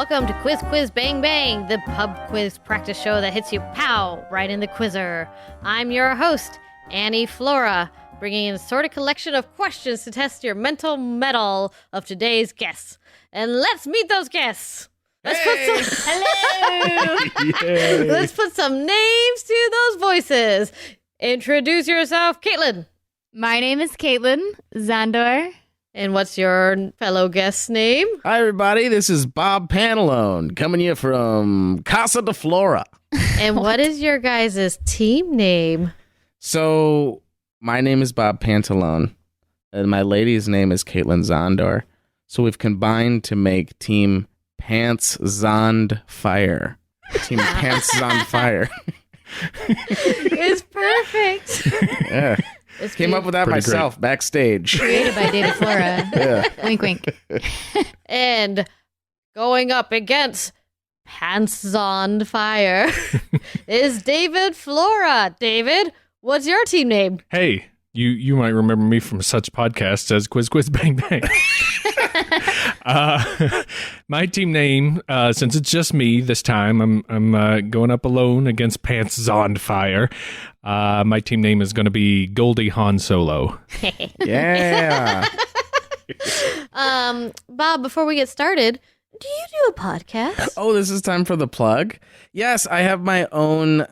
Welcome to Quiz Bang Bang, the pub quiz practice show that hits you pow right in the quizzer. I'm your host, Annie Flora, bringing in a sort of collection of questions to test your mental mettle of today's guests. And let's meet those guests. Hello. Let's put some names to those voices. Introduce yourself, Caitlin. My name is Caitlin Zondor. And what's your fellow guest's name? Hi, everybody. This is Bob Pantalone coming to you from Casa de Flora. And what is your guys' team name? So, my name is Bob Pantalone, and my lady's name is Caitlin Zondor. So, we've combined to make Team PANTSZOND Fire. Team PANTSZOND Fire. It's perfect. Yeah. Came up with that myself backstage. Created by David Flora. Yeah. Wink, wink. And going up against PANTSZOND Fire is David Flora. David, what's your team name? Hey, you might remember me from such podcasts as Quiz Bang Bang. My team name, since it's just me this time, I'm going up alone against PANTSZOND Fire. My team name is going to be Goldie Han Solo. Yeah. Bob, before we get started, do you do a podcast? Oh, this is time for the plug? Yes, I have my own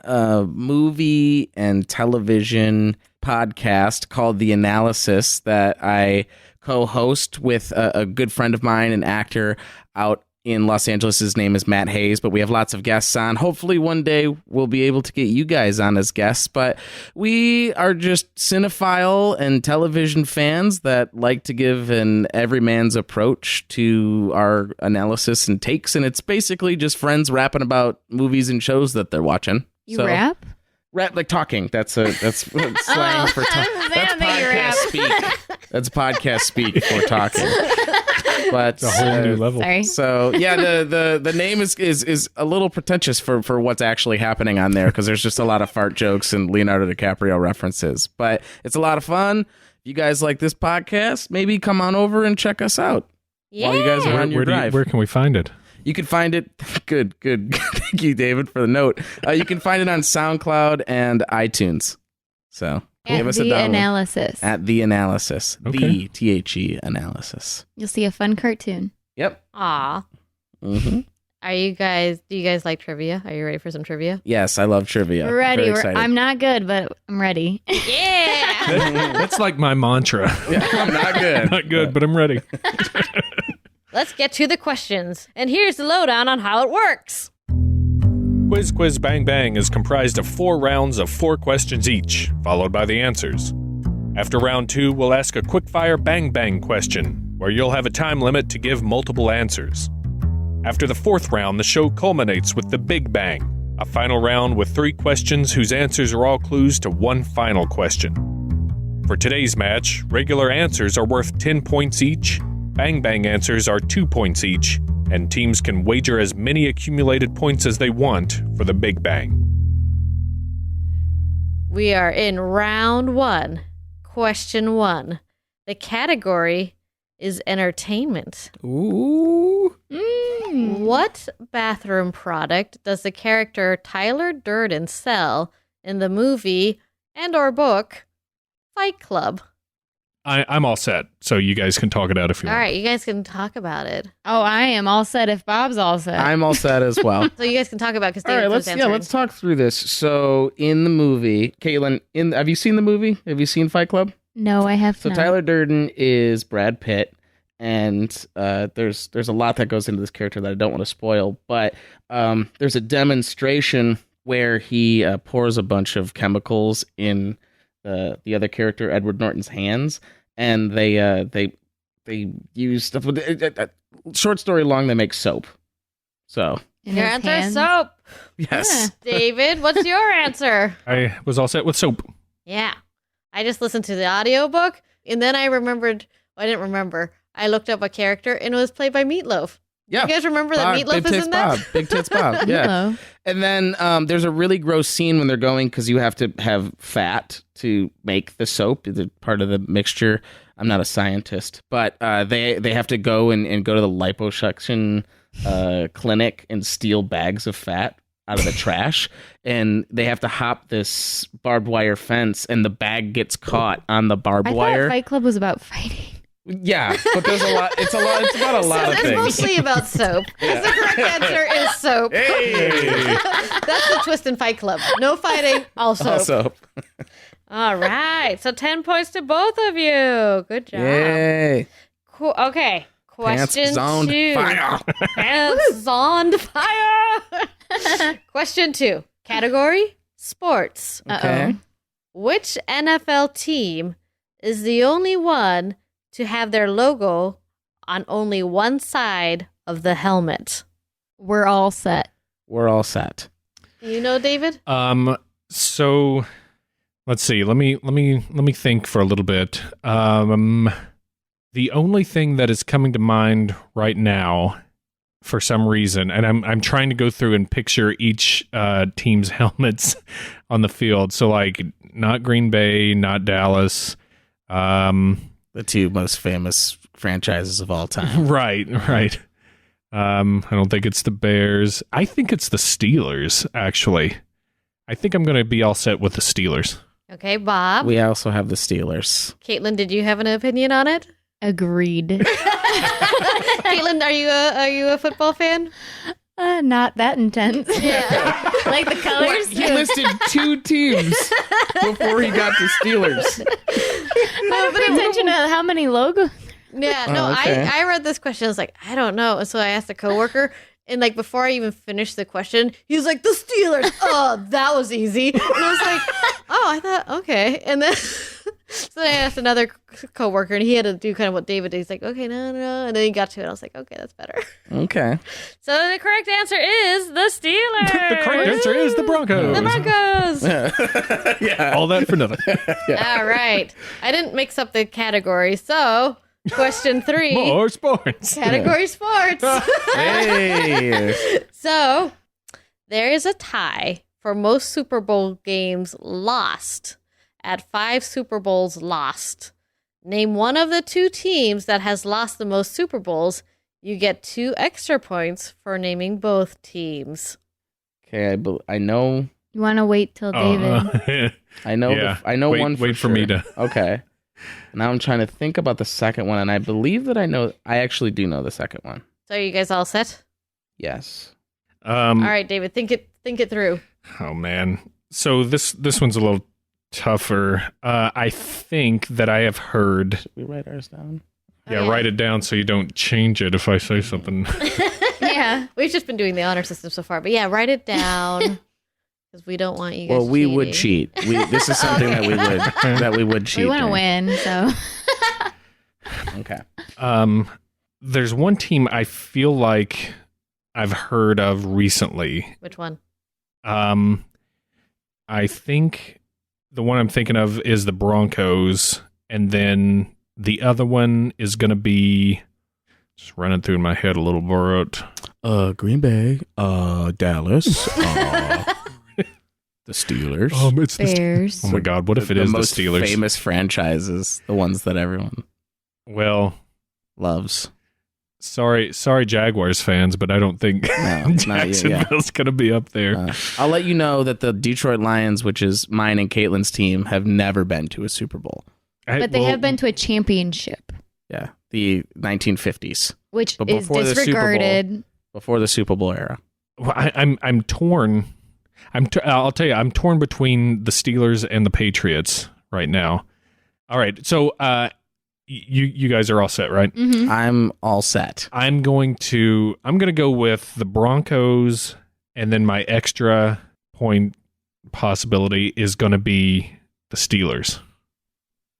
movie and television podcast called The Analysis that I co-host with a good friend of mine, an actor out in Los Angeles. His name is Matt Hayes, but we have lots of guests on. Hopefully one day we'll be able to get you guys on as guests, but we are just cinephile and television fans that like to give an everyman's approach to our analysis and takes, and it's basically just friends rapping about movies and shows that they're watching. You rap? Rap, like talking. That's slang for talking. That's podcast speak. That's podcast speak for talking. But It's a whole new level. Sorry. so yeah, the name is a little pretentious for what's actually happening on there, because there's just a lot of fart jokes and Leonardo DiCaprio references. But it's a lot of fun. If you guys like this podcast, maybe come on over and check us out while you guys are on your drive. Where can we find it? You can find it. Good. Thank you, David, for the note. You can find it on SoundCloud and iTunes. So give us a download. Analysis. At The Analysis. Okay. The THE Analysis. You'll see a fun cartoon. Yep. Aw. Mm-hmm. Do you guys like trivia? Are you ready for some trivia? Yes, I love trivia. We're ready. Very excited. I'm not good, but I'm ready. Yeah! That's like my mantra. Yeah, I'm not good. Not good, but I'm ready. Let's get to the questions. And here's the lowdown on how it works. Quiz Bang Bang is comprised of 4 rounds of 4 questions each, followed by the answers. After round 2, we'll ask a quick-fire bang question, where you'll have a time limit to give multiple answers. After the 4th round, the show culminates with the Big Bang, a final round with 3 questions whose answers are all clues to one final question. For today's match, regular answers are worth 10 points each, Bang Bang answers are 2 points each, and teams can wager as many accumulated points as they want for the Big Bang. We are in round 1. Question 1. The category is entertainment. Ooh. What bathroom product does the character Tyler Durden sell in the movie and or book Fight Club? I'm all set, so you guys can talk it out if you All want. right, you guys can talk about it. Oh, I am all set if Bob's all set. I'm all set as well. So you guys can talk about because All right, let's talk through this. So in the movie, Caitlin, have you seen the movie? Have you seen Fight Club? No, I have So not. Tyler Durden is Brad Pitt, and there's a lot that goes into this character that I don't want to spoil, but there's a demonstration where he pours a bunch of chemicals in the other character Edward Norton's hands, and they use short story long, they make soap. So In Your his answer hands. soap. yes. David, what's your answer? I was all set with soap. Yeah. I just listened to the audiobook, and then I remembered, I didn't remember. I looked up a character, and it was played by Meatloaf. Yeah. You guys remember that Bob, Meatloaf Big is Tits in that? Bob. Big Tits Bob. Yeah. Hello. And then there's a really gross scene when they're going, because you have to have fat to make the soap. It's part of the mixture. I'm not a scientist, but they have to go and go to the liposuction clinic and steal bags of fat out of the trash, and they have to hop this barbed wire fence, and the bag gets caught on the barbed I wire. thought Fight Club was about fighting. Yeah, but there's a lot. It's about a lot of It's things. mostly about soap. The correct answer is soap. Hey, That's the twist in Fight Club. No fighting, all soap. also, All right. So 10 points to both of you. Good job. yay! Cool. Okay. Question PANTSZOND 2. fire. PANTSZOND fire. Question 2. Category: sports. Okay. Which NFL team is the only one to have their logo on only one side of the helmet? We're all set. We're all set. You know, David? So let's see. Let me think for a little bit. The only thing that is coming to mind right now, for some reason, and I'm trying to go through and picture each team's helmets on the field. So like, not Green Bay, not Dallas. The two most famous franchises of all time. Right. I don't think it's the Bears. I think it's the Steelers, actually. I think I'm going to be all set with the Steelers. Okay, Bob. We also have the Steelers. Caitlin, did you have an opinion on it? Agreed. Caitlin, are you a football fan? Not that intense. Yeah. Like the colors. He listed two teams before he got to Steelers. I pay attention to how many logos. Yeah, no, Oh, okay. I read this question. I was like, I don't know. So I asked a coworker, and like before I even finished the question, he was like, the Steelers. Oh, that was easy. And I was like, oh, I thought, okay. And then so I asked another coworker, and he had to do kind of what David did. He's like, okay, no. And then he got to it. I was like, okay, that's better. Okay. So the correct answer is the Steelers. The correct answer is the Broncos. The Broncos. Yeah. All that for nothing. All right. I didn't mix up the category. So question 3. More sports. Category sports. Hey. So, there is a tie for most Super Bowl games lost at 5 Super Bowls lost. Name one of the two teams that has lost the most Super Bowls. You get 2 extra points for naming both teams. Okay, I know. You want to wait till David? I know. Yeah. I know Wait- one. wait for me to- Okay. Now I'm trying to think about the second one, and I believe that I know. I actually do know the second one. So, are you guys all set? Yes. All right, David, think it through. Oh man. So this one's a little tougher. I think that I have heard. Should we write ours down? Yeah, write it down so you don't change it if I say something. Yeah. We've just been doing the honor system so far, but yeah, write it down because we don't want you guys. Well, we would cheating. cheat. This is something that we would cheat. We want to during. win, so. Okay. There's one team I feel like I've heard of recently. Which one? I think the one I'm thinking of is the Broncos, and then the other one is going to be just running through my head a little bit. Green Bay, Dallas, the Steelers. It's the Bears. Oh my God! What if it the is the most Steelers? famous franchises, the ones that everyone Well, loves. sorry, Jaguars fans, but I don't think No, it's not you, yeah. Jacksonville's going to be up there. I'll let you know that the Detroit Lions, which is mine and Caitlin's team, have never been to a Super Bowl. But they have been to a championship, Yeah, the 1950s, which But is before the Super Bowl. disregarded. before the Super Bowl era. Well, I'm torn. I'll tell you, I'm torn between the Steelers and the Patriots right now. All right, so you guys are all set, right? Mhm. I'm all set. I'm going to go with the Broncos, and then my extra point possibility is going to be the Steelers.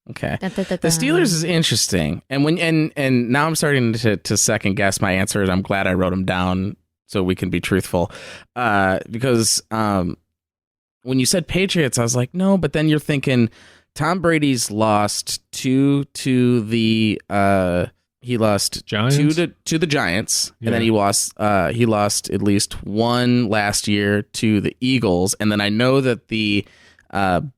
Okay. Da, da, da, The da. Steelers is interesting, and now I'm starting to second guess my answers. I'm glad I wrote them down so we can be truthful, because when you said Patriots, I was like, no, but then you're thinking Tom Brady's lost 2 to the he lost Giants? 2 to the Giants, Yeah. and then he lost at least 1 last year to the Eagles, and then I know that the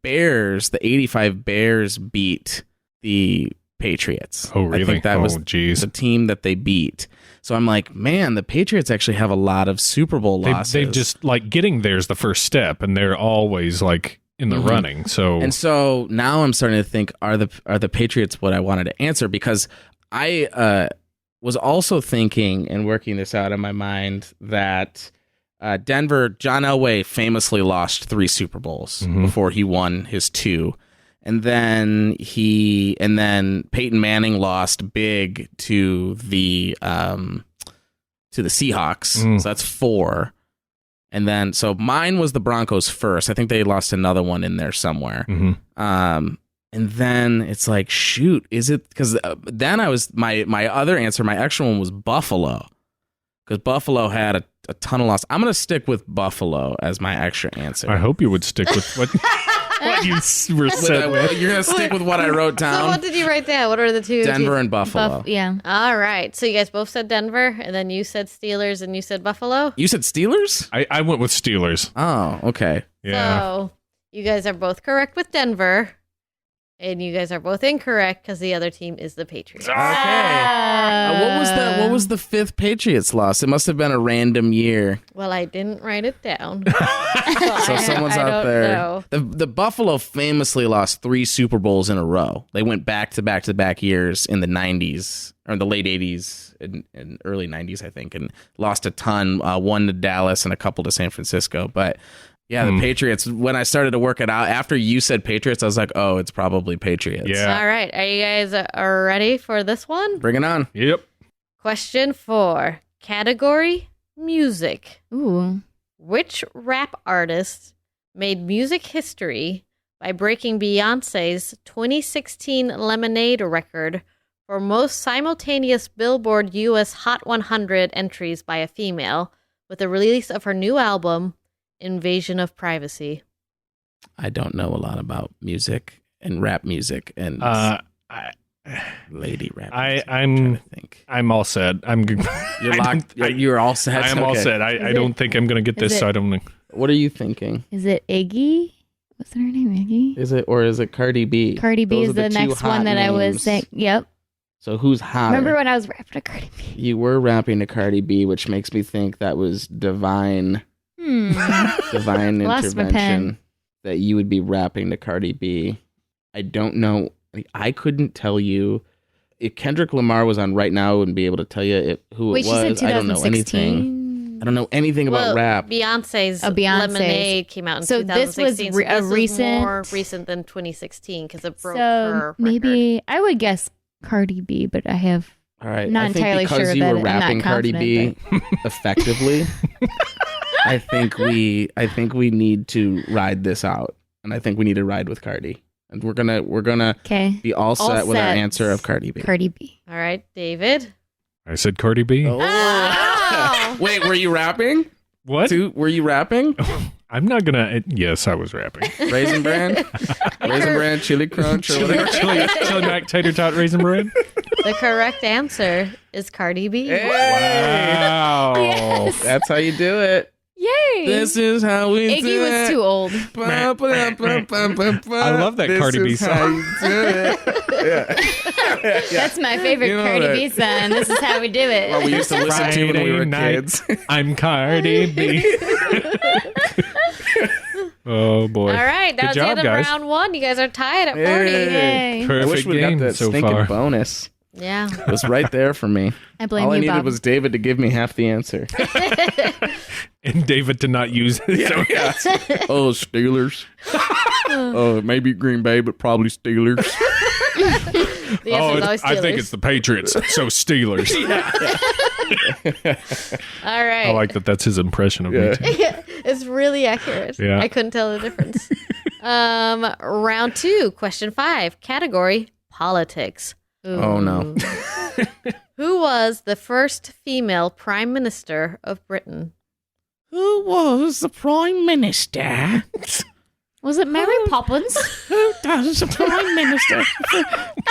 Bears, the '85 Bears beat the Patriots. Oh, really? I think that was geez. the team that they beat. So I'm like, man, the Patriots actually have a lot of Super Bowl losses. They've just like getting there's the first step, and they're always like in the running. So now I'm starting to think, are the Patriots what I wanted to answer? Because I was also thinking and working this out in my mind that Denver, John Elway famously lost 3 Super Bowls before he won his 2. And then Peyton Manning lost big to the Seahawks. So that's 4. And then so mine was the Broncos first. I think they lost another one in there somewhere. And then it's like, shoot, is it because then I was my other answer, my extra one was Buffalo, because Buffalo had a ton of loss. I'm gonna stick with Buffalo as my extra answer. I hope you would stick with what you were said with. You're gonna stick with what I wrote down. So what did you write down? What are the two? Denver and Buffalo. Yeah. All right. So you guys both said Denver, and then you said Steelers, and you said Buffalo. You said Steelers? I went with Steelers. Oh, okay. Yeah. So you guys are both correct with Denver, and you guys are both incorrect because the other team is the Patriots. Okay. What was the 5th Patriots loss? It must have been a random year. Well, I didn't write it down. So someone's I out don't there. know. The Buffalo famously lost 3 Super Bowls in a row. They went back to back years in the 90s or the late 80s and early 90s, I think, and lost a ton. One to Dallas and a couple to San Francisco. But yeah, the Patriots, when I started to work it out, after you said Patriots, I was like, oh, it's probably Patriots. Yeah. All right. Are you guys ready for this one? Bring it on. Yep. Question 4. Category music. Ooh. Which rap artist made music history by breaking Beyonce's 2016 Lemonade record for most simultaneous Billboard US Hot 100 entries by a female with the release of her new album, Invasion of Privacy? I don't know a lot about music and rap music and lady rap music. I'm trying to think. I'm all set. You're locked. You're all set. I am all set. I don't think I'm going to get this, so I don't think. What are you thinking? Is it Iggy? What's her name? Iggy? Is it Cardi B? Cardi B Those is are the two next hot one that I was names. saying. Yep. So who's hotter? Remember when I was rapping to Cardi B? You were rapping to Cardi B, which makes me think that was divine Lost my intervention pen. that you would be rapping to Cardi B. I don't know. I couldn't tell you if Kendrick Lamar was on right now. I wouldn't be able to tell you who Wait, it she said was. I don't know anything. 2016. I don't know anything about rap. Beyonce's Beyonce's. Lemonade came out in So this 2016. was a this recent- was more recent than 2016 because it broke So her record. maybe I would guess Cardi B, but I have All right, not I think entirely because sure you that were I'm not rapping Cardi B effectively. I think we need to ride this out, and I think we need to ride with Cardi, and we're gonna okay. be all set with our set. answer of Cardi B. Cardi B. All right, David. I said Cardi B. Oh. Wait, were you rapping? What? Were you rapping? I'm not going to. Yes, I was rapping. Raisin Bran, Chili Crunch, or whatever. Chili Mac Tater Tot Raisin Bread. The correct answer is Cardi B. Hey! Wow. Yes. That's how you do it. Yay! This is how we do Iggy was it. too old. I love that Cardi B song. That's my favorite You know Cardi that. B song. This is how we do it. Well, we used to listen to when we were Friday night. kids. I'm Cardi B. Oh boy! All right, that was Good job, the end guys. of round 1. You guys are tied at 40. Yay. I Perfect wish we got game that so stinking far. bonus. Yeah. It was right there for me. I blame All I you, needed Bob. was David to give me half the answer. And David to not use it. So- Oh, Steelers. Maybe Green Bay, but probably Steelers. The answer is always I think Steelers. it's the Patriots. So Steelers. All right. I like that. That's his impression of me. Yeah. Too. It's really accurate. Yeah. I couldn't tell the difference. Round 2, question 5, category politics. Oh, no. Who was the first female prime minister of Britain? Who was the Prime Minister? Was it Mary Poppins? Who does the Prime Minister? Oh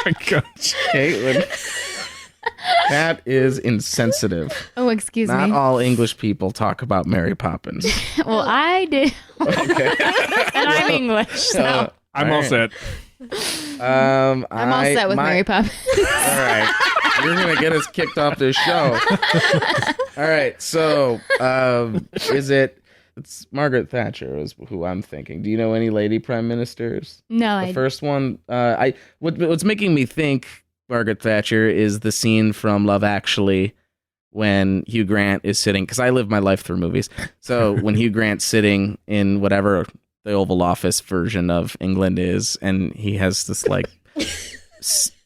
my gosh. Caitlin. That is insensitive. Oh, excuse Not me. all English people talk about Mary Poppins. Well, I did. Okay. And I'm English, so. I'm all right. set. I'm all set with Mary Poppins. All right. You're going to get us kicked off this show. All right. So, it's Margaret Thatcher is who I'm thinking. Do you know any lady prime ministers? No, The first one, what's making me think Margaret Thatcher is the scene from Love Actually when Hugh Grant is sitting, because I live my life through movies. So when Hugh Grant's sitting in whatever the Oval Office version of England is, and he has this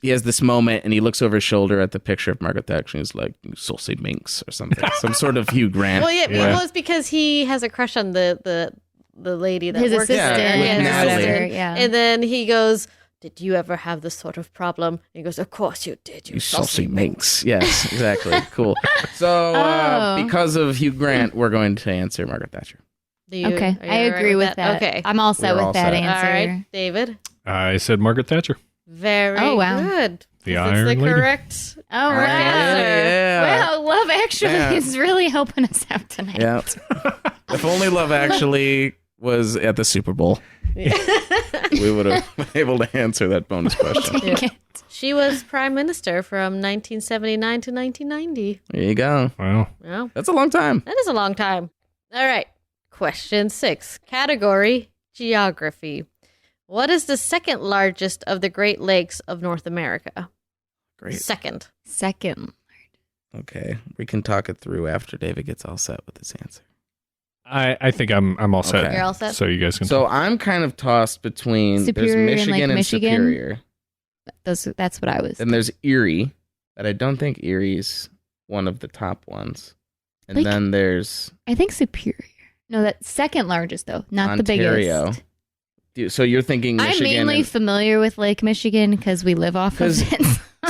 he has this moment, and he looks over his shoulder at the picture of Margaret Thatcher, and he's like, "Saucy minx" or something, some sort of Hugh Grant. Well, well, it's because he has a crush on the lady that his works assistant. there. with Natalie. And then he goes, "Did you ever have this sort of problem?" And he goes, "Of course you did, you saucy minx." Yes, exactly. Cool. So because of Hugh Grant, we're going to answer Margaret Thatcher. Okay, I agree with that. Okay. I'm all set We're all with that set. answer. All right, David. I said Margaret Thatcher. Very wow. good. The It's Iron the Lady. correct. Oh, wow. Yeah. Wow, Love Actually Yeah. is really helping us out tonight. Yeah. If only Love Actually was at the Super Bowl, we would have been able to answer that bonus question. Yeah. She was prime minister from 1979 to 1990. There you go. Wow. Well, That's a long time. that is a long time. All right. Question 6. Category Geography. What is the second largest of the Great Lakes of North America? Great. Second. Okay. We can talk it through after David gets all set with his answer. I think I'm all set. Okay. You're all set? So you guys can. So I'm kind of tossed between Superior and, there's Michigan like, and Michigan? Superior. That's what I was. Then there's Erie, but I don't think Erie's one of the top ones. And Like- then there's I think Superior. No, that's second largest, though. Not Ontario. the biggest. So you're thinking I'm Michigan mainly and familiar with Lake Michigan because we live off of 'Cause- it.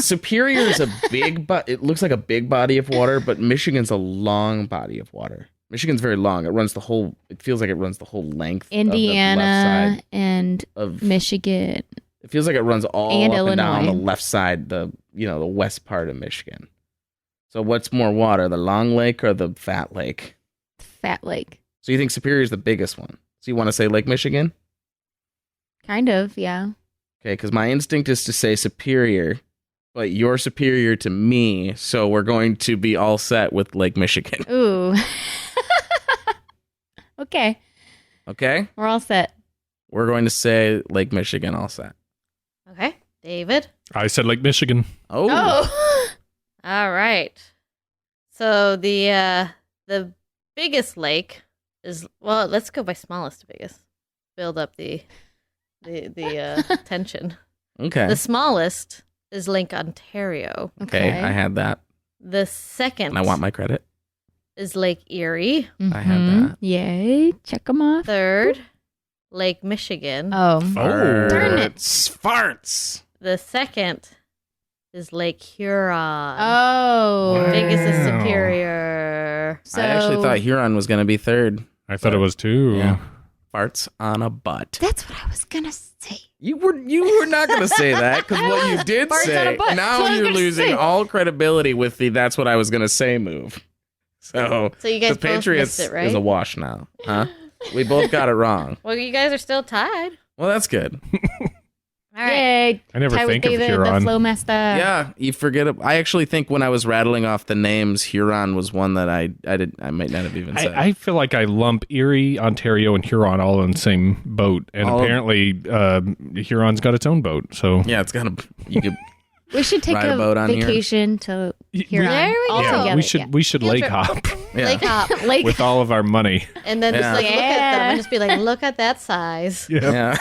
Superior is a big, it looks like a big body of water, but Michigan's a long body of water. Michigan's very long. It feels like it runs the whole length Indiana of the left side and of, Michigan. it feels like it runs all And up and down the Illinois. left side, the west part of Michigan. So what's more water, the long lake or the fat lake? Fat Lake. So you think Superior is the biggest one? So you want to say Lake Michigan? Kind of, yeah. Okay, because my instinct is to say Superior, but you're superior to me, so we're going to be all set with Lake Michigan. Ooh. Okay. Okay? We're all set. We're going to say Lake Michigan all set. Okay. David. I said Lake Michigan. Oh. All right. So the biggest lake is, well, let's go by smallest to biggest. Build up the tension. Okay. The smallest is Lake Ontario. Okay, I had that. The second And I want my credit. is Lake Erie. I had Mhm. that. Yay. Check them off. Third, Lake Michigan. Oh. Darn it. Farts. The second is Lake Huron. Oh. The biggest is Wow. Superior. So, I actually thought Huron was going to be third. I thought it was two. Yeah. Farts on a butt. that's what I was going to say. You were not going to say that because what you did Farts on say, a butt. That's now what I was you're gonna losing say. all credibility with the "that's what I was going to say" move. So So you guys the Patriots both missed it, right? is a wash now, huh? We both got it wrong. Well, you guys are still tied. Well, that's good. All right. Yay. I never Ty with think of David, the Huron. flow master. Yeah, you forget it. I actually think when I was rattling off the names, Huron was one that I might not have even said. I feel like I lump Erie, Ontario, and Huron all in the same boat, and All of- apparently Huron's got its own boat. So Yeah, it's gonna. You could. We should take Ride a boat a on here. vacation to Huron. There we all go. yeah, together. we should Field lake trip. hop Yeah. Lake Hop. Like, with all of our money. And then Yeah. just like look at them Yeah. and just be like, look at that size. Yeah.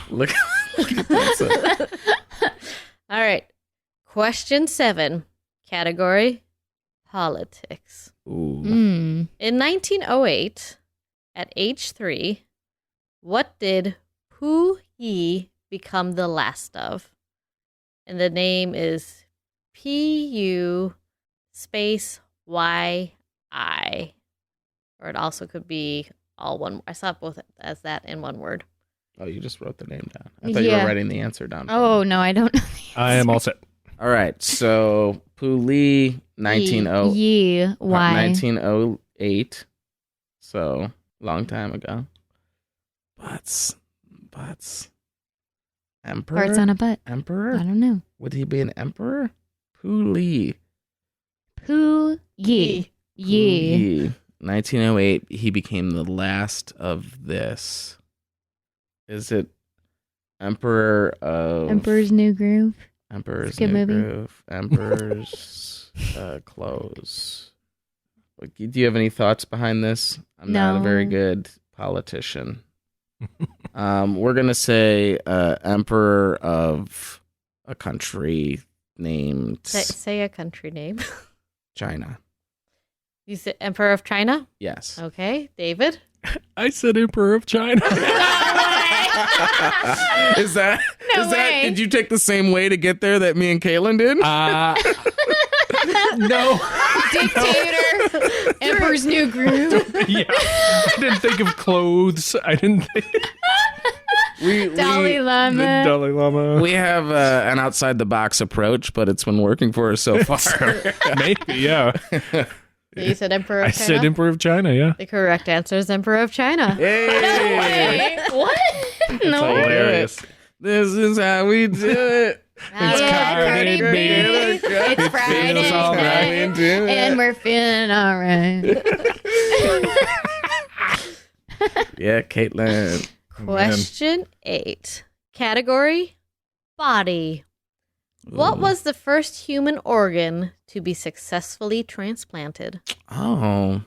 look at that. All right. Question 7. Category Politics. Ooh. In 1908, at age 3, what did Pu Yi become the last of? And the name is Pu space YI. Or it also could be all one. I saw both as that in one word. Oh, you just wrote the name down. I thought you Yeah. were writing the answer down. oh, no, I don't know. I am all set. All right. So Puli 1908. 1908. So long time ago. Butts. Emperor? Hearts on a butt. Emperor? I don't know. Would he be an emperor? Pu Li. Pu Yi. Yi. 1908, he became the last of this. Is it Emperor of... Emperor's New Groove. Emperor's Good New movie. Groove. Emperor's Clothes. Do you have any thoughts behind this? I'm not a very No. good politician. We're going to say Emperor of a country named Say a country name. China. You said Emperor of China? Yes. Okay. David? I said Emperor of China. Is that No way. did you take the same way to get there that me and Kaylin did? No. Dictator. Emperor's New Groove. Yeah. I didn't think of clothes. I didn't think Dalai the Lama. Dalai Lama. We have an outside the box approach, but it's been working for us so far. Maybe, yeah. You said Emperor of I China? said Emperor of China, yeah. The correct answer is Emperor of China. Hey! What? No. Hilarious. This is how we do it. It's Cardi B. It's Friday feels all night, right. and we're feeling all right. Yeah, Caitlin. Question 8. Category body. What was the first human organ to be successfully transplanted? Oh,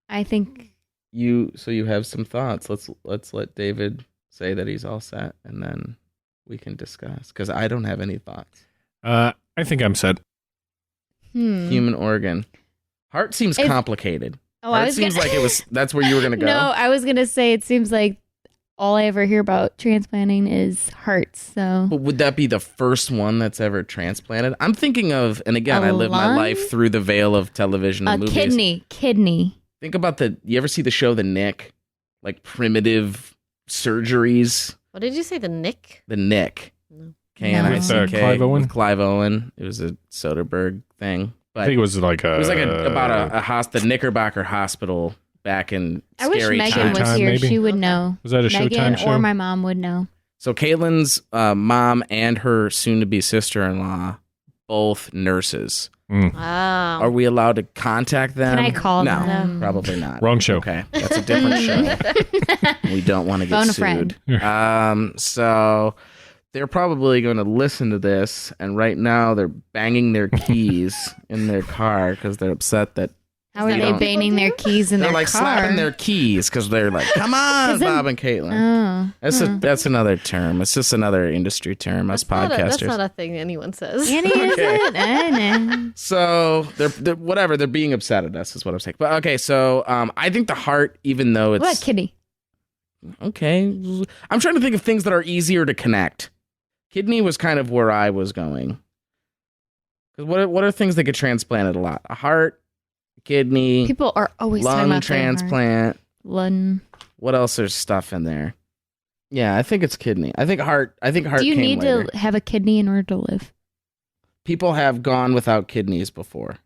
I think you have some thoughts. Let's let David say that he's all set, and then we can discuss. Because I don't have any thoughts. I think I'm set. Human organ. Heart seems complicated. Oh, I Heart was seems gonna... like it was. That's where you were gonna go. No, I was gonna say it seems like all I ever hear about transplanting is hearts. So But would that be the first one that's ever transplanted? I'm thinking of, and again, I live my lung? life through the veil of television and a movies. kidney. Think about you ever see the show The Nick? Like primitive surgeries? What did you say? The Nick? The Nick. No. K-N-I-C-K. With, Clive Owen? With Clive Owen. It was a Soderbergh thing. I But think it was like a... it was like about the Knickerbocker Hospital back in I wish scary Megan times. was here. maybe? She would Okay. know. Was that a Megan Showtime show? or my mom would know. So Caitlin's mom and her soon-to-be sister-in-law, both nurses. Oh. Are we allowed to contact them? Can I call no, them? probably not. Wrong show. Okay, that's a different show. We don't want to get Phone a sued. friend. So they're probably going to listen to this, and right now they're banging their keys in their car because they're upset that How are You they don't- banging their keys in they're their like car? slapping their keys because they're like, "Come on, 'Cause then- Bob and Caitlin." Oh. That's another term. It's just another industry term. Us That's podcasters. not a thing anyone says. Annie, is it? I know. So they're whatever. They're being upset at us, is what I'm saying. But okay, so I think the heart, even though it's What kidney? okay, I'm trying to think of things that are easier to connect. Kidney was kind of where I was going. Because what are things that get transplanted a lot? A heart, kidney, People are always talking lung about their heart. transplant. Lung. What else? There's stuff in there. Yeah, I think it's kidney. I think heart. Do you came need later. to have a kidney in order to live? People have gone without kidneys before,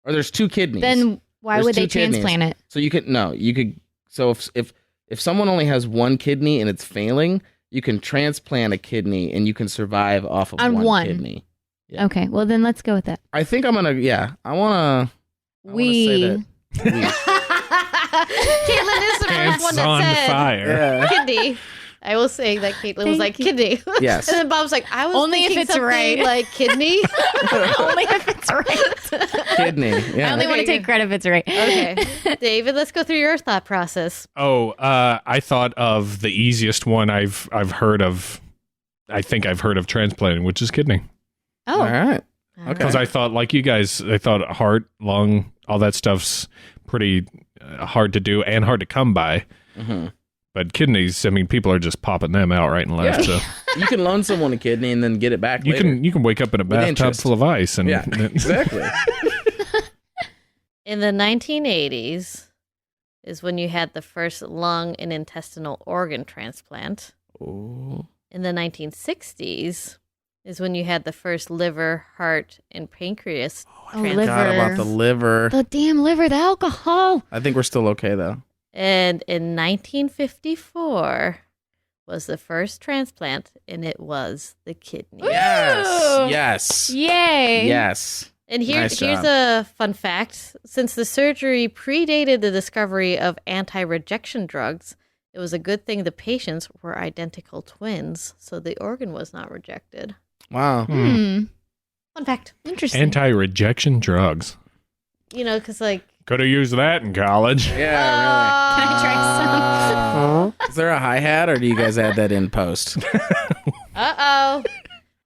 or there's two kidneys. Then why There's would they two kidneys. transplant it? So you could. So if someone only has one kidney and it's failing, you can transplant a kidney and you can survive off of On one. kidney. Yeah. Okay, well then let's go with that. I think I'm gonna. Yeah, I wanna. Say We. that Caitlin is the first one Pants on that said fire. Yeah. kidney. I will say that Caitlin was Thank like you. kidney. Yes. And then Bob's like, I was Only if thinking it's something right. like kidney. Only if it's right. Kidney. I Yeah. only want to Okay, take credit if it's right. Okay. David, let's go through your thought process. Oh, I thought of the easiest one I've heard of. I think I've heard of transplanting, which is kidney. Oh, All right. Okay. Because I thought, like you guys, I thought heart, lung, all that stuff's pretty hard to do and hard to come by. Mhm. But kidneys, I mean, people are just popping them out right and left. Yeah. So You can loan someone a kidney and then get it back. you later. can wake up in a With bathtub interest. full of ice, and Yeah. Exactly. In the 1980s is when you had the first lung and intestinal organ transplant. Ooh. In the 1960s is when you had the first liver, heart, and pancreas transplant. Forgot about the liver. the damn liver, the alcohol. I think we're still okay though. And in 1954 was the first transplant, and it was the kidney. Yes. Yay. Yes. And Nice here's job. a fun fact. Since the surgery predated the discovery of anti-rejection drugs, it was a good thing the patients were identical twins, so the organ was not rejected. Wow. Fun fact. Interesting. Anti-rejection drugs. You know, because like... Could have used that in college. Yeah, Can I try some? really. Is there a hi-hat, or do you guys add that in post? Uh-oh.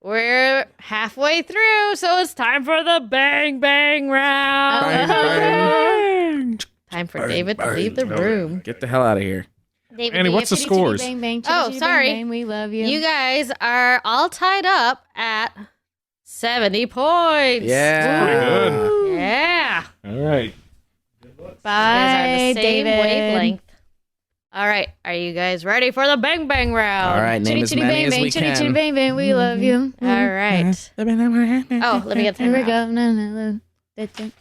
We're halfway through, so it's time for the bang bang round. Bang, bang. Time for Bang, David to bang. leave the room. Get the hell out of here. David, Annie, do you what's the have- scores? Bang, bang, Oh, chitty, chitty, sorry. Bang, bang, we love you. You guys are all tied up at 70 points. Yeah. Pretty good. Yeah. All right. You guys Bye, are the same David. wavelength. All right. Are you guys ready for the bang bang round? All right, name Chitty, as chitty, many bang, as bang, we chitty, chitty, can. bang, bang, we love you. All right. Oh, let me get Here we that. go. No. That's it.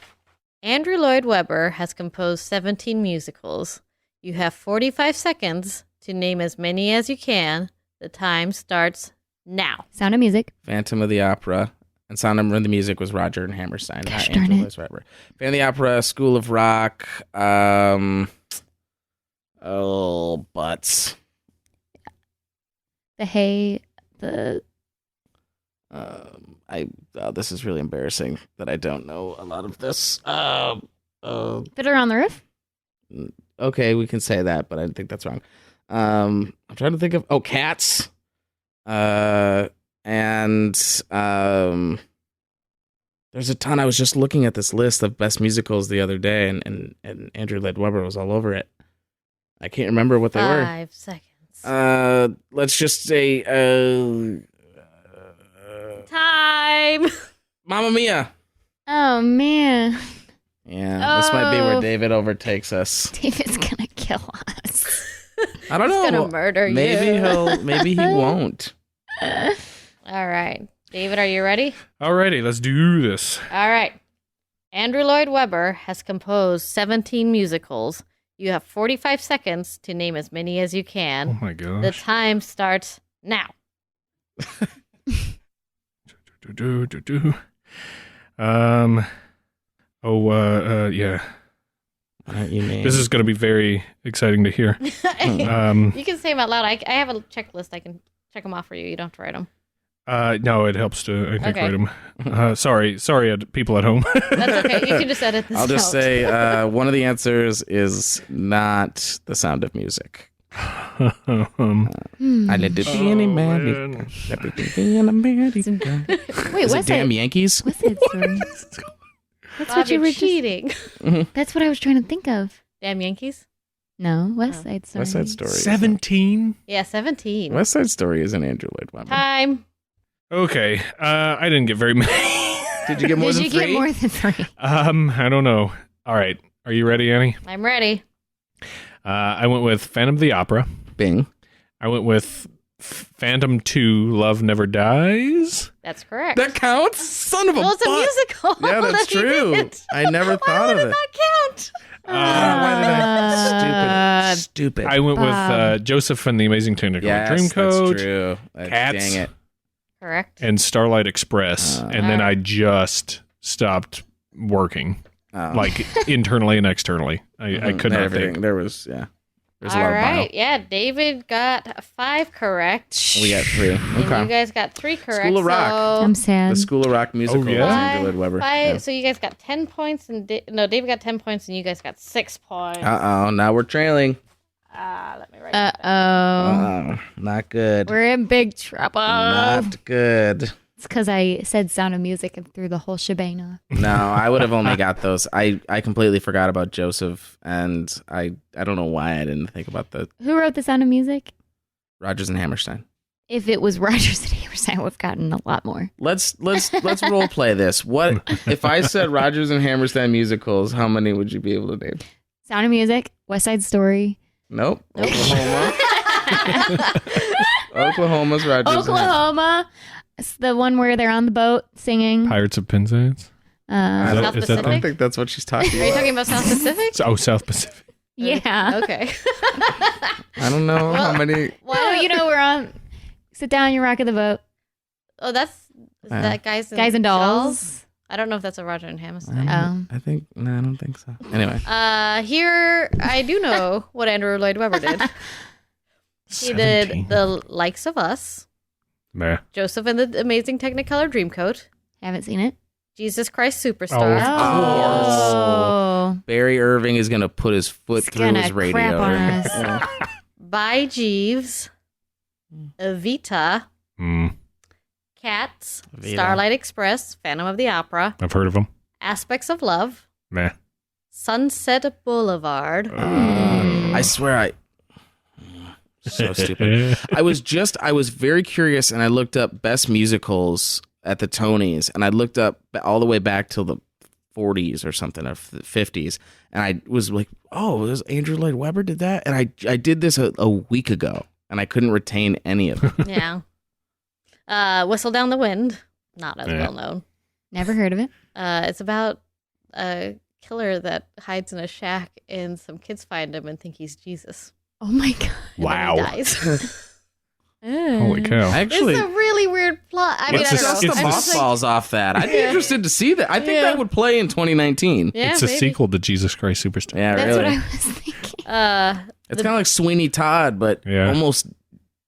Andrew Lloyd Webber has composed 17 musicals. You have 45 seconds to name as many as you can. The time starts now. Sound of Music. Phantom of the Opera. And Sound of the Music was Roger and Hammerstein. Gosh not darn Andrew it. Lloyd Webber. Phantom of the Opera, School of Rock. Butts. The Hay. The This is really embarrassing that I don't know a lot of this. Fiddler on the Roof. Okay, we can say that, but I think that's wrong. I'm trying to think of Cats. And there's a ton. I was just looking at this list of best musicals the other day, and Andrew Lloyd Webber was all over it. I can't remember what they were. 5 seconds. Let's just say Time. Mamma Mia. Oh, man. Yeah, this might be where Oh. David overtakes us. David's going to kill us. I don't He's know. gonna murder Maybe you. Maybe he won't. All right. David, are you ready? Alrighty, let's do this. All right. Andrew Lloyd Webber has composed 17 musicals. You have 45 seconds to name as many as you Oh can. my The gosh. time starts now. Yeah. Why don't you name? This is going to be very exciting to hear. You can say them out loud. I have a checklist. I can check them off for you. You don't have to write them. No, it helps to, I think, Okay. write them. Sorry, people at home. That's okay. You can just edit this I'll just out. say one of the answers is not The Sound of Music. I let it be in America. Let it be in America. Wait, Is it West Damn Side, Yankees? West Side Story. That's what you were just, cheating. That's what I was trying to think of. Damn Yankees? No, West Side Story. West Side Story. 17? Yeah, 17. West Side Story is an Andrew Lloyd Webber. Time. Okay. I didn't get very many. Did you get more Did than you three? get more than 3? I don't know. All right. Are you ready, Annie? I'm ready. I went with Phantom of the Opera. Bing. I went with Phantom 2, Love Never Dies. That's correct. That counts? Son of a Well, it's a butt. musical. Yeah, that's that he true. did. I never Why thought would of it it. not count? Why did I? Stupid. I went with Bob. Joseph and the Amazing Technicolor Yes, Dreamcoat. that's true. Cats. Dang it. Correct. And Starlight Express. and then I just stopped working, Oh. like internally and externally. I could not Everything. think. There was, yeah. There's a All lot of right. Yeah, David got 5 correct. bile. We got 3. And you Okay. guys got 3 correct. School of Rock. So I'm sad. The School of Rock musical. Oh, yeah? was Andrew Lloyd Webber. So you guys got 10 points, and David got 10 points, and you guys got 6 points. Uh-oh. Now we're trailing. Let me write that down. Uh-oh. Uh-oh. Not good. We're in big trouble. Not good. It's because I said Sound of Music and threw the whole shebang off. No, I would have only got those. I completely forgot about Joseph, and I don't know why I didn't think about the Who wrote the Sound of Music? Rodgers and Hammerstein. If it was Rogers and Hammerstein, I would have gotten a lot more. Let's role play this. What if I said Rodgers and Hammerstein musicals? How many would you be able to name? Sound of Music, West Side Story. Nope. Oklahoma. Oklahoma's Rodgers. and Oklahoma. It's the one where they're on the boat singing. Pirates of Penzance? I Uh, don't, South is that I don't Pacific? think that's what she's talking Are you about. talking about South Pacific? Oh, South Pacific. Yeah. Okay. I don't know how many. Well, we're on. Sit down, you rock of the boat. Oh, is that Guys and Dolls. I don't know if that's a Roger and Hammerstein. I think no, I don't think so. Anyway, here I do know what Andrew Lloyd Webber did. He did The Likes of Us, Meh. Joseph and the Amazing Technicolor Dreamcoat, Haven't seen it. Jesus Christ Superstar, Oh. Barry Irving is gonna put his foot It's through gonna his radio. crap on us. By Jeeves, Evita, Cats, Evita. Starlight Express, Phantom of the Opera, I've heard of them. Aspects of Love, Meh. Sunset Boulevard. I swear so stupid. I was very curious, and I looked up best musicals at the Tonys, and I looked up all the way back till the 40s or something, or the 50s, and I was like, oh, this Andrew Lloyd Webber did that? And I did this a week ago, and I couldn't retain any of it. Yeah. Whistle Down the Wind, not as well known. Never heard of it. It's about a killer that hides in a shack, and some kids find him and think he's Jesus. Oh my God. And Wow. then he dies. Holy cow. Actually, It's a really weird plot. I mean, I let's don't dust know. the I'm just like- mothballs off that. I'd be interested to see that. I think Yeah. that would play in 2019. Yeah, It's a maybe. sequel to Jesus Christ Superstar. Yeah, That's really. what I was thinking. It's kind of like Sweeney Todd, but Yeah. almost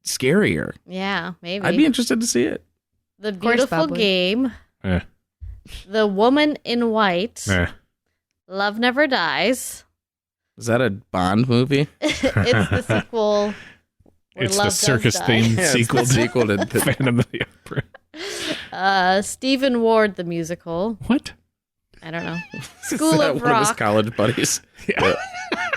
scarier. Yeah, maybe. I'd be interested to see it. The course, Beautiful Bob would. Game, Eh. The Woman in White, Meh. Love Never Dies. Is that a Bond movie? It's the sequel. Where It's love the does circus die. theme Yeah, it's sequel the to sequel to Phantom of the Opera. Stephen Ward, the musical. What? I don't know. Is School that of one of his Rock college buddies? Yeah.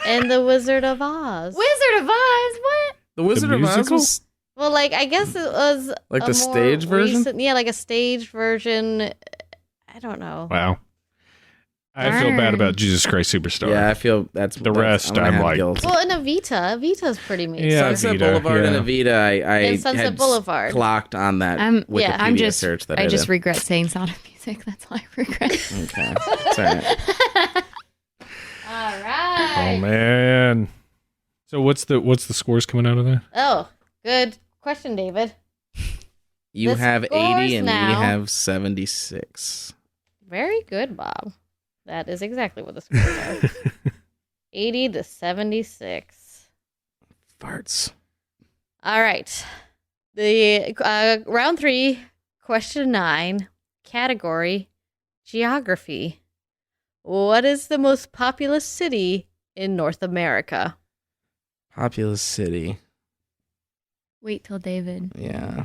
and The Wizard of Oz. Wizard of Oz. What? The Wizard of Oz musical? was Well, like, I guess it was Like a the more stage version? recent- yeah, like a stage version. I don't know. Wow. I feel bad about Jesus Christ Superstar. Yeah, I feel that's The rest, I'm gonna I'm have like- guilt. Well, and Evita's pretty amazing. Yeah, Sunset Evita, Boulevard and yeah. Evita. I And Sunset had Boulevard. clocked on that Wikipedia yeah, I'm just. search that I just did. regret saying Sound of Music. That's all I regret. Okay, it's all right. All right. Oh man. So what's the scores coming out of that? Oh, good question, David. You The have 80 scores and now. we have 76. Very good, Bob. That is exactly what the scores are. 80 to 76. Farts. All right. The round 3, question 9, category geography. What is the most populous city in North America? Populous city. Wait till David. Yeah.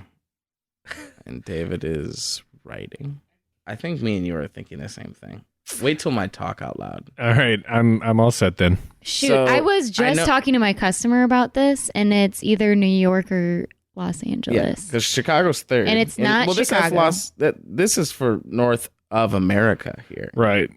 And David is writing. I think me and you are thinking the same thing. Wait till my talk out loud. All right, I'm all set then. Shoot, So, I was I just know- talking to my customer about this, and it's either New York or Los Yeah, Angeles. because Chicago's third. And it's not This has Chicago. this is for North of America here. Right.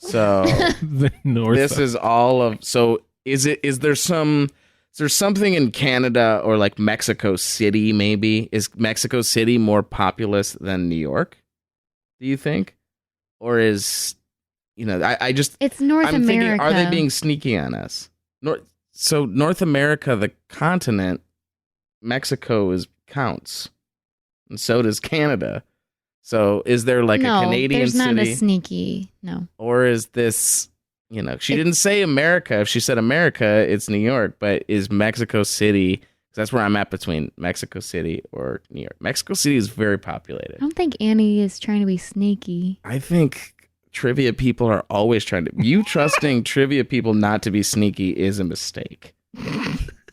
So The north. this is all of. So is there something in Canada or like Mexico City? Maybe is Mexico City more populous than New York? Do you think, or is I just It's North I'm America. thinking, are they being sneaky on us? North America, the continent, Mexico counts, and so does Canada. So is there like no, a Canadian there's not city, a sneaky. No. or is this? She didn't say America. If she said America, it's New York. But is Mexico City? 'Cause that's where I'm at between Mexico City or New York. Mexico City is very populated. I don't think Annie is trying to be sneaky. I think trivia people are always trying to. You trusting trivia people not to be sneaky is a mistake,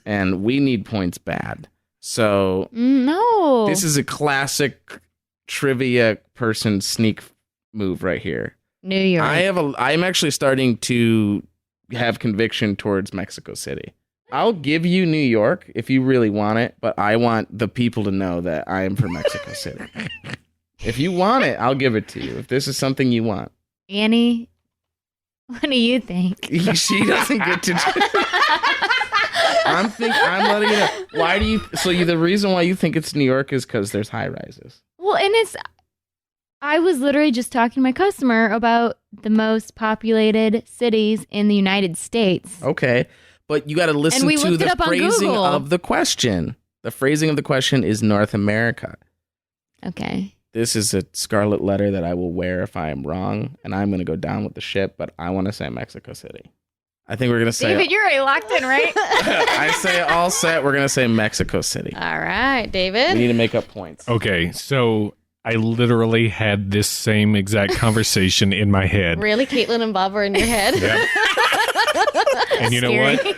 and we need points bad. So No. this is a classic trivia person sneak move right here. New York. I'm actually starting to have conviction towards Mexico City. I'll give you New York if you really want it, but I want the people to know that I am from Mexico City. If you want it, I'll give it to you. If this is something you want. Annie, what do you think? She doesn't get to. I'm letting you know. Why do you? So the reason why you think it's New York is because there's high rises. Well, and I was literally just talking to my customer about the most populated cities in the United States. Okay, but you got to listen we to looked it the up on phrasing Google. of the question. The phrasing of the question is North America. Okay. This is a scarlet letter that I will wear if I am wrong, and I'm going to go down with the ship, but I want to say Mexico City. I think we're going to say... David, you're already locked in, right? I say all set. We're going to say Mexico City. All right, We David. need to make up points. Okay, so I literally had this same exact conversation in my head. Really, Caitlin and Bob are in your head? Yep. And you know Scary. what?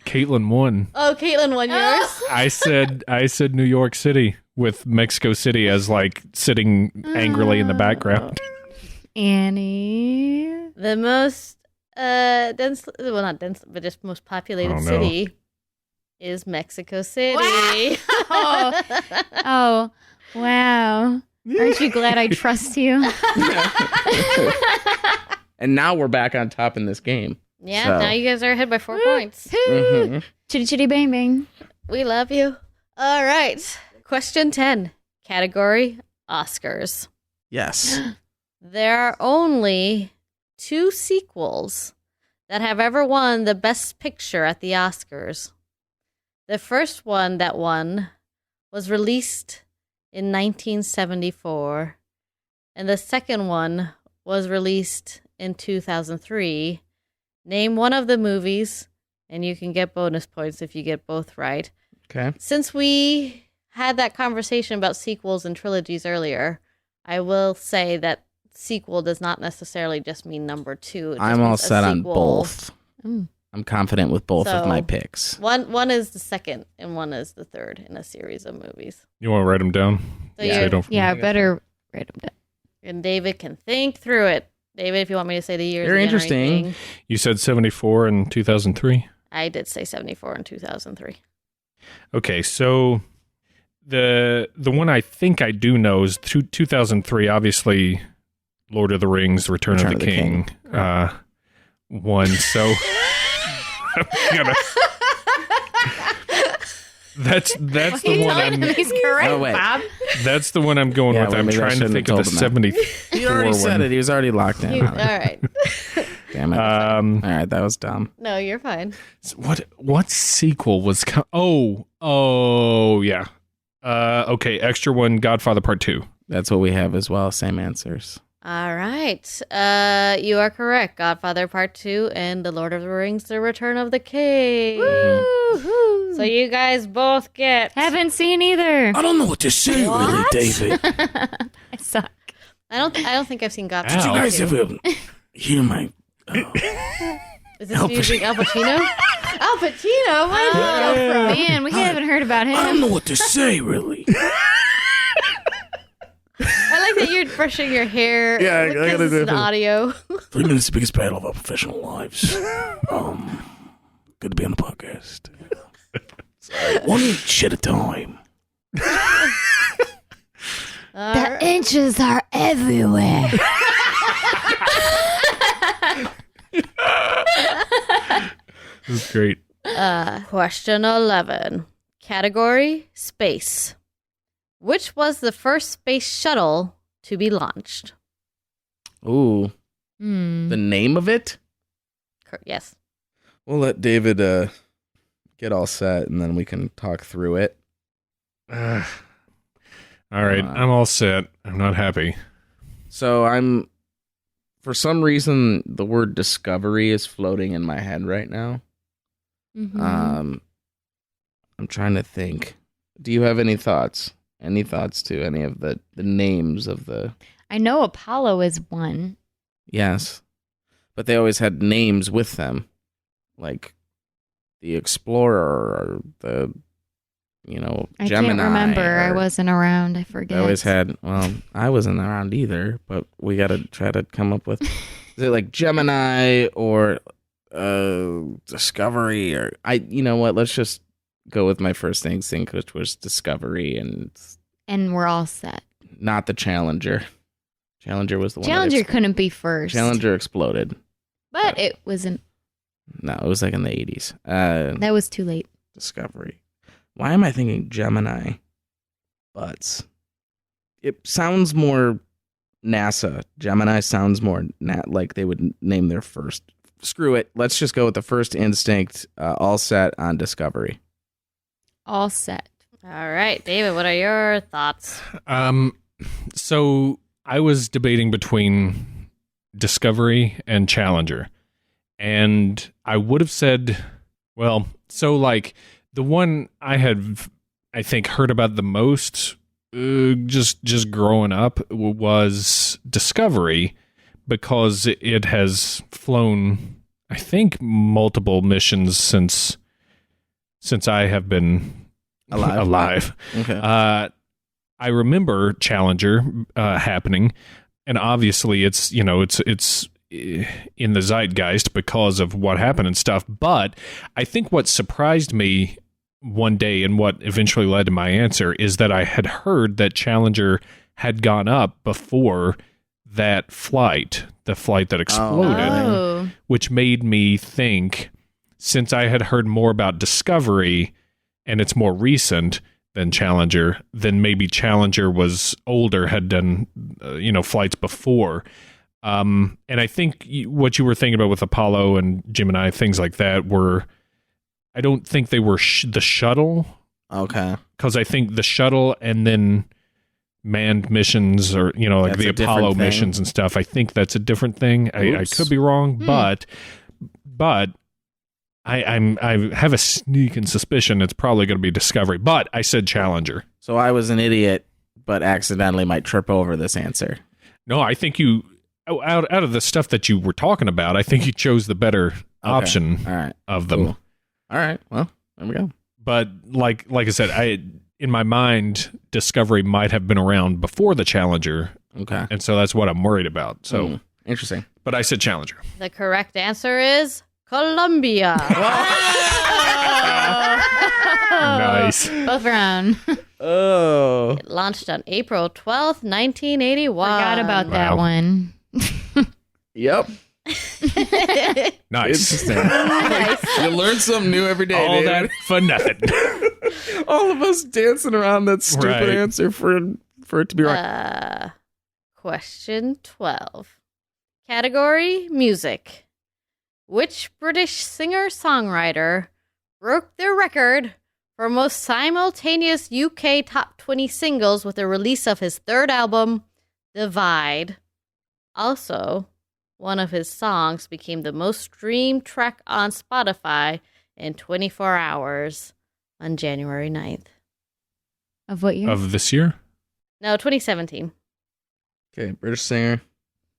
Caitlin won. Oh, Caitlin won yours. I said New York City with Mexico City as like sitting angrily in the background. Annie. The most dense, well, not dense, but just most populated Oh, no. city is Mexico City. Oh, wow. Aren't you glad I trust you? And now we're back on top in this game. Yeah, So- now you guys are ahead by 4 points. Mhm. Chitty chitty bang bang. We love you. All right. Question 10. Category Oscars. Yes. There are only 2 sequels that have ever won the Best Picture at the Oscars. The first one that won was released in 1974, and the second one was released in 2003. Name one of the movies, and you can get bonus points if you get both right. Okay. Since we had that conversation about sequels and trilogies earlier, I will say that sequel does not necessarily just mean number 2. It just I'm all means a set on sequel. both. Mm. I'm confident with both of So- my picks. One is the second, and one is the third in a series of movies. You want to write them down? So Yeah. you're, don't Yeah, think I better write them down. and David can think through it. David, if you want me to say the years Very again or interesting. anything, You said 74 and 2003. I did say 74 and 2003. Okay, so the one I think I do know is 2003. Obviously, Lord of the Rings: Return of the King, won. So I'm gonna. That's the one I'm. He's correct, Oh, wait. Bob. That's the one I'm going Yeah, with. well, I'm maybe I trying to shouldn't think have of the told him that. 74 He already said one. it. He was already locked in. All right. Damn it. Um, All right, that was dumb. No, you're fine. what sequel was? Yeah. Okay, extra one. Godfather Part 2. That's what we have as well. Same answers. All right. You are correct. Godfather Part 2 and The Lord of the Rings: The Return of the King. Woo-hoo. So you guys both get... Haven't seen either. I don't know what to say, really, David. I suck. I don't think I've seen Godfather Ow. Part Did 2. ever hear my... Is this music Al Pacino? Al Pacino? Why did you go from... Man, we haven't heard about him. know what to say, really. I like that you're brushing your hair. Yeah, I because gotta it's do an it. audio. 3 minutes, the biggest battle of our professional lives. Good to be on the podcast. One inch at a time. All The right. inches are everywhere. This is great. Question 11. Category Space. Which was the first space shuttle to be launched? Ooh, Hmm. the name of it? Yes. We'll let David get all set, and then we can talk through it. All right, I'm all set. I'm not happy. So for some reason, the word discovery is floating in my head right now. Mhm. I'm trying to think. Do you have any thoughts? Any thoughts to any of the names of the... I know Apollo is one. Yes. But they always had names with them. Like the Explorer or the, I Gemini. can't remember. I or- wasn't around. I They forget. always had, I wasn't around either, but we got to try to come up with, is it like Gemini or Discovery or, you know what, let's just go with my first instinct, which was Discovery and And we're all set. not the Challenger. Challenger was the one. Challenger couldn't be first. Challenger exploded. But it wasn't. No, it was like in the 80s. That was too late. Discovery. Why am I thinking Gemini? Butts. It sounds more NASA. Gemini sounds more like they would name their first. Screw it. Let's just go with the first instinct. All set on Discovery. All set. All right, David, what are your thoughts? So I was debating between Discovery and Challenger. And I would have said, well, so like the one I had, I think, heard about the most just growing up was Discovery, because it has flown, I think, multiple missions since I have been alive. Okay. I remember Challenger happening, and obviously it's in the zeitgeist because of what happened and stuff. But I think what surprised me one day and what eventually led to my answer is that I had heard that Challenger had gone up before that flight, the flight that exploded, Oh. which made me think, since I had heard more about Discovery and it's more recent than Challenger, then maybe Challenger was older, had done flights before. And I think what you were thinking about with Apollo and Gemini, things like that, I don't think they were the shuttle. Okay. Because I think the shuttle and then manned missions, or like That's the a different Apollo thing. missions and stuff, I think that's a different thing. I could be wrong, but I have a sneaking suspicion it's probably going to be Discovery. But I said Challenger. So I was an idiot, but accidentally might trip over this answer. No, I think you out of the stuff that you were talking about, I think you chose the better option All right. of them. Cool. All right. Well, there we go. But like I said, in my mind, Discovery might have been around before the Challenger, Okay. and so that's what I'm worried about. So, Interesting. but I said Challenger. The correct answer is Columbia. Nice. Both wrong. Oh. It launched on April 12th, 1981. Forgot about that Wow. one. Yep. Nice. Interesting. You learn something new every day, All David. that for nothing. All of us dancing around that stupid Right. answer for it to be right. Question 12. Category Music. Which British singer-songwriter broke the record for most simultaneous UK top 20 singles with the release of his third album, Divide? Also, one of his songs became the most streamed track on Spotify in 24 hours on January 9th. Of what year? Of this year? No, 2017. Okay, British singer.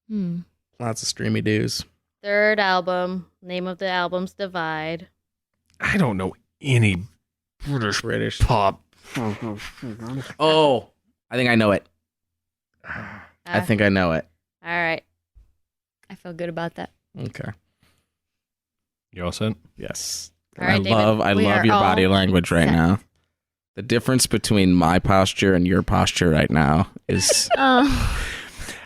Hmm. Lots of streamy dues. Third album. Name of the album's Divide. I don't know any British pop. Oh, I think I know it. I think I know it. All right. I feel good about that. Okay. You all set? Yes. All right, I David, love we are your all body language right set. now. The difference between my posture and your posture right now is Oh.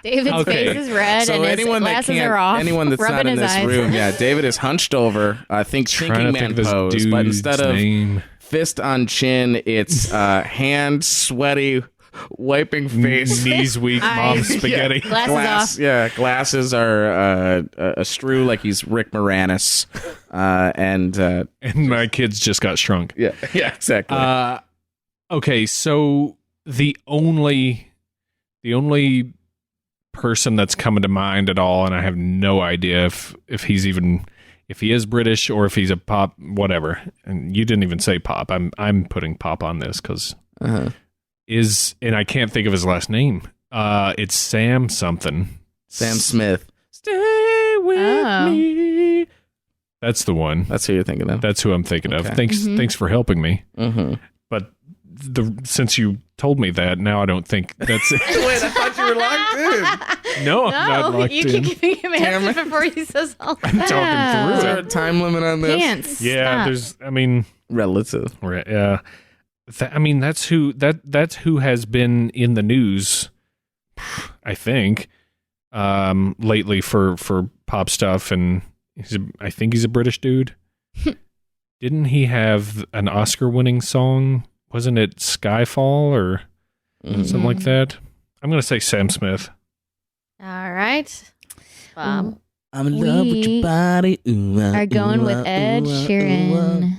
David's Okay. face is red so and his anyone that glasses can't, are off. anyone that's not rubbing in his this eyes. room, yeah, David is hunched over, Trying thinking to man think of this pose, dude's but instead of name. fist on chin, it's hand sweaty, wiping face. Knees weak, mom Eyes. spaghetti. Glasses off. Yeah, glasses are a strew like he's Rick Moranis, and And my kids just got shrunk. yeah, exactly. Okay, so the only person that's coming to mind at all, and I have no idea if he is British or if he's a pop, whatever. And you didn't even say pop. I'm putting pop on this because Uh-huh. and I can't think of his last name. It's Sam something. Sam Smith. Stay with Oh. me. That's the one. That's who you're thinking of. That's who I'm thinking of. Okay. Thanks for helping me. Mm-hmm. But since you told me that, now I don't think that's it. Wait, I thought you were locked in. No, I'm not No, locked you in. keep giving him Damn answers it. before he says all I'm that. talking Yeah. Is through there it. a time limit on this? Pants. Yeah, Stop. Relative. right, yeah. That's who has been in the news, I think, lately for pop stuff, and I think he's a British dude. Didn't he have an Oscar-winning song? Wasn't it Skyfall or Mhm. something like that? I'm going to say Sam Smith. All right. I'm in love with your body. Are going with Ed Sheeran.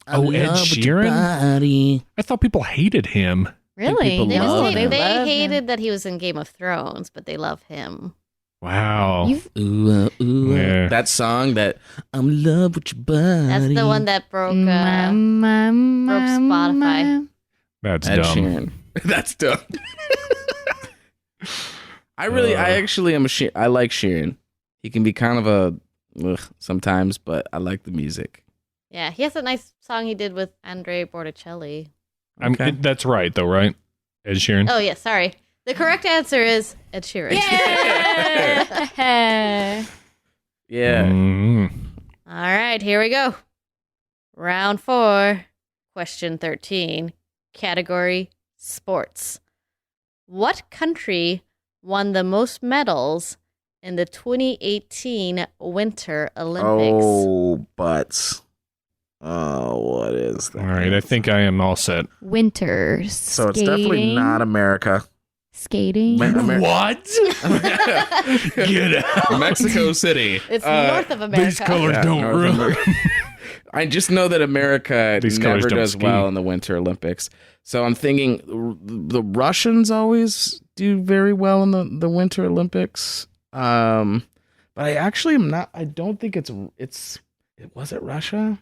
Oh, Ed Sheeran? I thought people hated him. Really? people They, love just him. they love hated him. that he was in Game of Thrones, but they love him. Wow. Yeah. That song that I'm in love with your body. That's the one that broke Spotify. That's Ed dumb. Sheeran. That's dumb. I actually am I like Sheeran. He can be kind of a sometimes, but I like the music. Yeah, he has a nice song he did with Andre Borticelli. Okay. That's right, though, right? Ed Sheeran? Oh, yeah, sorry. The correct answer is Ed Sheeran. Yeah. Yeah. Mm. All right, here we go. Round 4, question 13, category sports. What country won the most medals in the 2018 Winter Olympics? Oh, butts. Oh, what is that? All right, I think I am all set. Winter. So it's definitely not America. Skating. What? Get out. Mexico City. It's north of America. These colors don't North rule. America. I just know that America These never colors don't does ski. well in the Winter Olympics. So I'm thinking the Russians always do very well in the Winter Olympics. But I actually am not. I don't think it's. Was it Russia?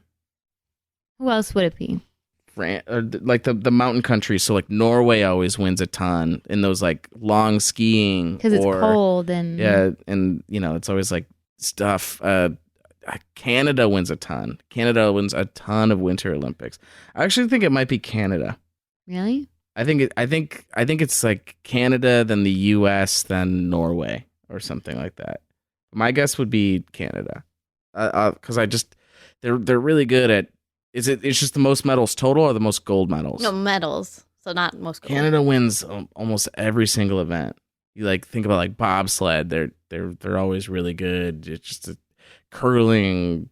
Who else would it be? France, or like the mountain countries. So like Norway always wins a ton in those like long skiing Because it's or- cold and Yeah, and it's always like stuff. Canada wins a ton. Canada wins a ton of Winter Olympics. I actually think it might be Canada. Really? I think it's like Canada, then the U.S., then Norway, or something like that. My guess would be Canada, because they're really good at. It's just the most medals total or the most gold medals? No, medals. So not most gold. Canada wins almost every single event. You like think about like bobsled. They're always really good. It's just curling.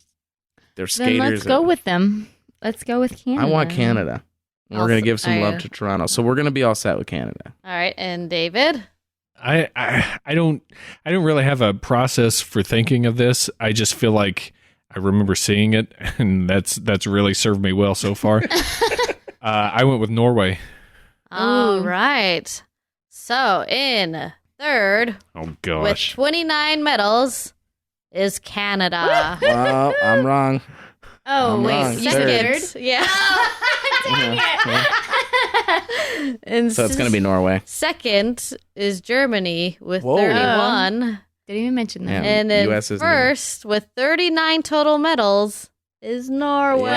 They're skaters. Then let's go with them. Let's go with Canada. I want Canada. And we're gonna give some love I- to Toronto. So we're gonna be all set with Canada. All right, and David? I don't really have a process for thinking of this. I just feel like I remember seeing it, and that's really served me well so far. I went with Norway. All Ooh. right. So in third, Oh with gosh. 29 medals, is Canada. Well, I'm wrong. Oh, I'm wait. wrong. You Third. scared? Yeah. And So it's gonna be Norway. second is Germany with Whoa. 31. Didn't even mention that. Yeah. And then US isn't first with 39 total medals is Norway.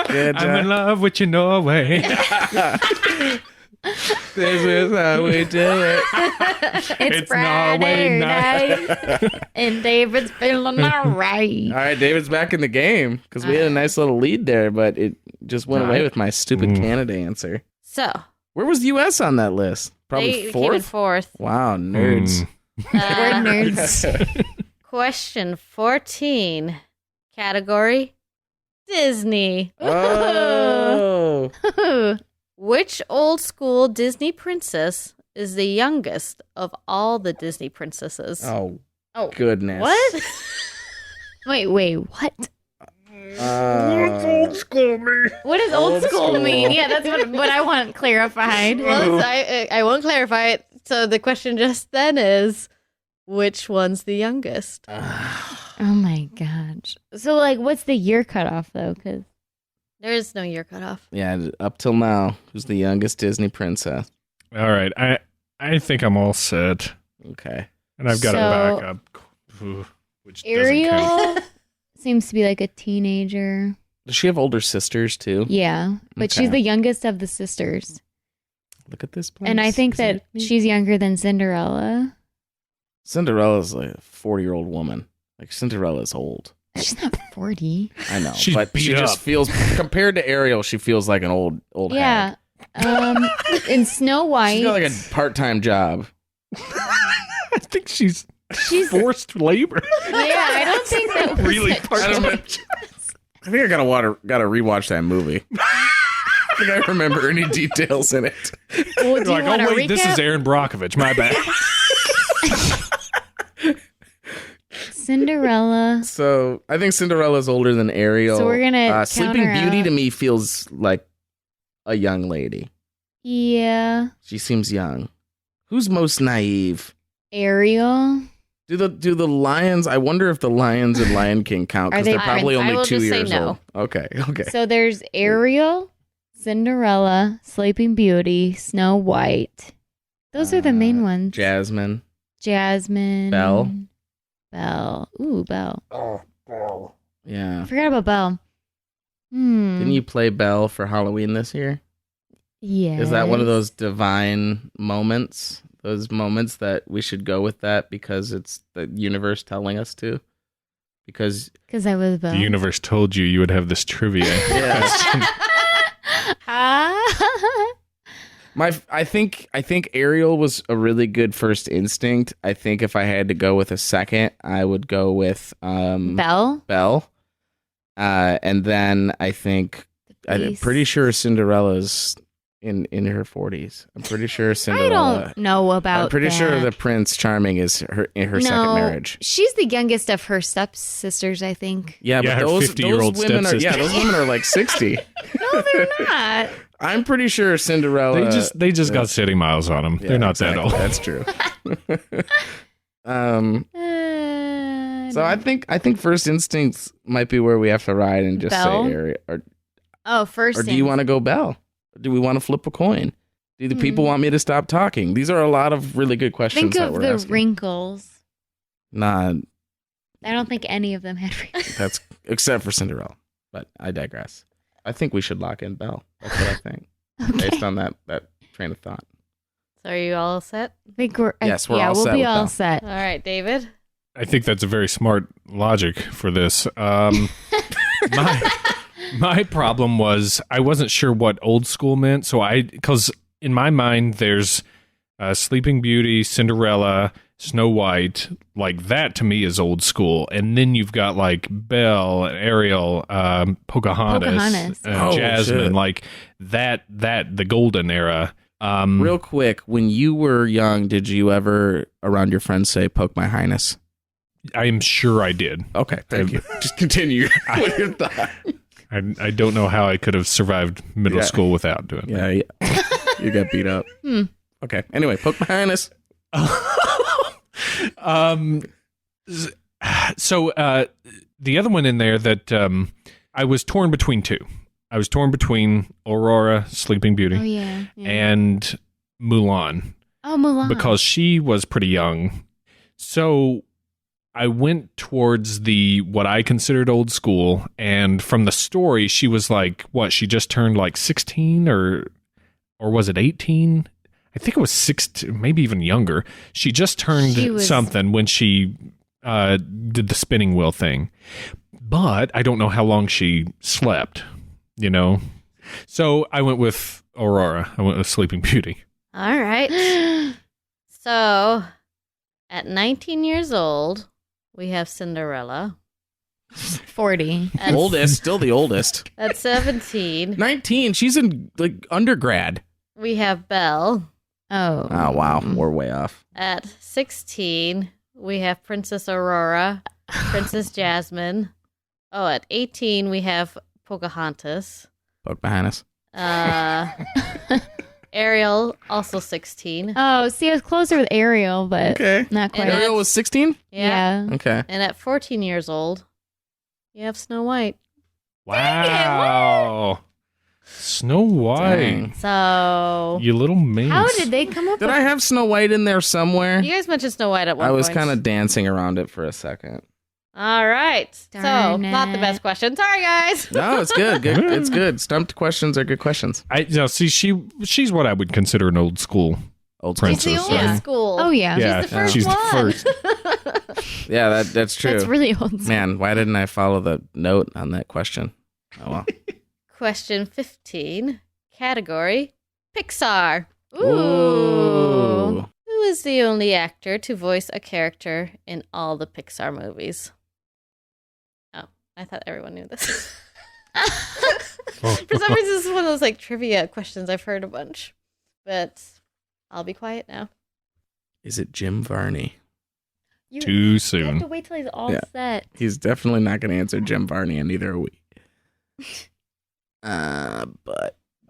Good I'm in job. love with you, Norway. This is how we do it. It's Friday Norway night, and David's feeling all right. All right, David's back in the game because we had a nice little lead there, but it just went away with my stupid Canada answer. So Where was the U.S. on that list? Probably they came in fourth. fourth. Wow, nerds. We're nerds. Question 14. Category Disney. Oh, Which old school Disney princess is the youngest of all the Disney princesses? oh, Oh, goodness. what? Wait, what? Old school me. What does old, Old school school. mean? Yeah, that's what I want clarified. Well, I won't clarify it. So the question just then is, which one's the youngest? Oh my gosh. So, like, what's the year cutoff though? Because There is no year cutoff. Yeah, up till now, who's the youngest Disney princess? All right. I think I'm all set. Okay. And I've got So- a backup. Which doesn't count. Ariel seems to be like a teenager. Does she have older sisters too? Yeah, but Okay. she's the youngest of the sisters, Look at this place. and I think Isn't that it me? she's younger than Cinderella. Cinderella's like a 40-year-old woman. Like Cinderella's old. She's not 40. I know, She's but beat she just up. feels compared to Ariel, she feels like an old Yeah. hag. In Snow White, She's got like a part-time job. I think she's she's forced labor. yeah. I don't think that was Really it. I don't know. I think I gotta rewatch that movie. I think I remember any details in it. Well, do you Like, want oh to wait, this recap? is Aaron Brockovich. My bad. Cinderella. So I think Cinderella's older than Ariel. So we're gonna Sleeping count her Beauty out. to me feels like a young lady. Yeah. She seems young. Who's most naive? Ariel. Do the lions? I wonder if the lions in Lion King count Are because they they're probably prince? I only will 2 just say years no. old. Okay. So there's Ariel, Cinderella, Sleeping Beauty, Snow White. Those are the main ones. Jasmine. Belle. Belle. Ooh, Belle. Oh, Belle. Yeah. I forgot about Belle. Didn't you play Belle for Halloween this year? Yeah. Is that one of those divine moments? Those moments that we should go with that because it's the universe telling us to? Because I was Belle. The universe told you would have this trivia question. I think Ariel was a really good first instinct. I think if I had to go with a second, I would go with Belle. Belle. And then I think I'm pretty sure Cinderella's in her 40s. I'm pretty sure I Cinderella. don't know about I'm pretty that. sure the Prince Charming is in her second marriage. She's the youngest of her stepsisters, I think. Yeah, Yeah, but her those 50-year-old women are stepsister. those women are like 60. No, they're not. I'm pretty sure Cinderella. They just got city miles on them. Yeah, They're not exactly. that old. That's true. So I think first instincts might be where we have to ride and just Belle? say Ariel. First. Or do you want to go Belle? Do we want to flip a coin? Do the people want me to stop talking? These are a lot of really good questions think that of we're the asking. wrinkles? Nah, I don't think any of them had wrinkles. that's except for Cinderella. But I digress. I think we should lock in Belle. That's what I think, based on that train of thought. So are you all set? I think we're Yes, we're yeah, all we'll set be with all Belle. set. All right, David. I think that's a very smart logic for this. My problem was I wasn't sure what old school meant. So because in my mind, there's Sleeping Beauty, Cinderella, Snow White. Like that to me is old school. And then you've got like Belle, Ariel, Pocahontas. Oh, Jasmine. shit. Like the golden era. Real quick, when you were young, did you ever around your friends say "Poke My Highness"? I am sure I did. Okay, thank you. Just continue with your thought. I don't know how I could have survived middle Yeah. school without doing that. Yeah, you got beat up. Okay. Anyway, Poke My Highness. So the other one in there that I was torn between two. I was torn between Aurora, Sleeping Beauty, Oh yeah. and Mulan Mulan. because she was pretty young. So I went towards what I considered old school, and from the story, she was like, what? She just turned like 16 or was it 18? I think it was 16, maybe even younger. She just turned She was- something when she did the spinning wheel thing. But I don't know how long she slept, you know? So I went with Aurora. I went with Sleeping Beauty. All right. So at 19 years old, we have Cinderella. 40. At, Oldest, still the oldest. at 17, 19. She's in like undergrad. we have Belle. Oh. Oh wow, we're way off. At 16, we have Princess Aurora, Princess Jasmine. Oh, at 18, we have Pocahontas. Poke My Highness. Ariel, also 16. Oh, see, I was closer with Ariel, but Okay. not quite. And Ariel was 16. Yeah. Okay. And at 14 years old, you have Snow White. Wow. Snow White. Dang. So You little minx. How did they come up Did with I have Snow White in there somewhere? you guys mentioned Snow White at one I was point. kind of dancing around it for a second. All right. Darn Not the it. best question. Sorry, guys. No, it's good. Good. It's good. Stumped questions are good questions. See, she's what I would consider an old school Old Princess. She's the yeah. old school. Oh, yeah. Yeah, She's the first she's one. the first. Yeah, that's true. That's really old. Man, why didn't I follow the note on that question? Oh well. Question 15. Category Pixar. Ooh. Who is the only actor to voice a character in all the Pixar movies? Oh, I thought everyone knew this. For some reason, this is one of those like trivia questions I've heard a bunch. But I'll be quiet now. Is it Jim Varney? Too You have soon. to wait till he's all Yeah. set. He's definitely not going to answer Jim Varney, and neither are we.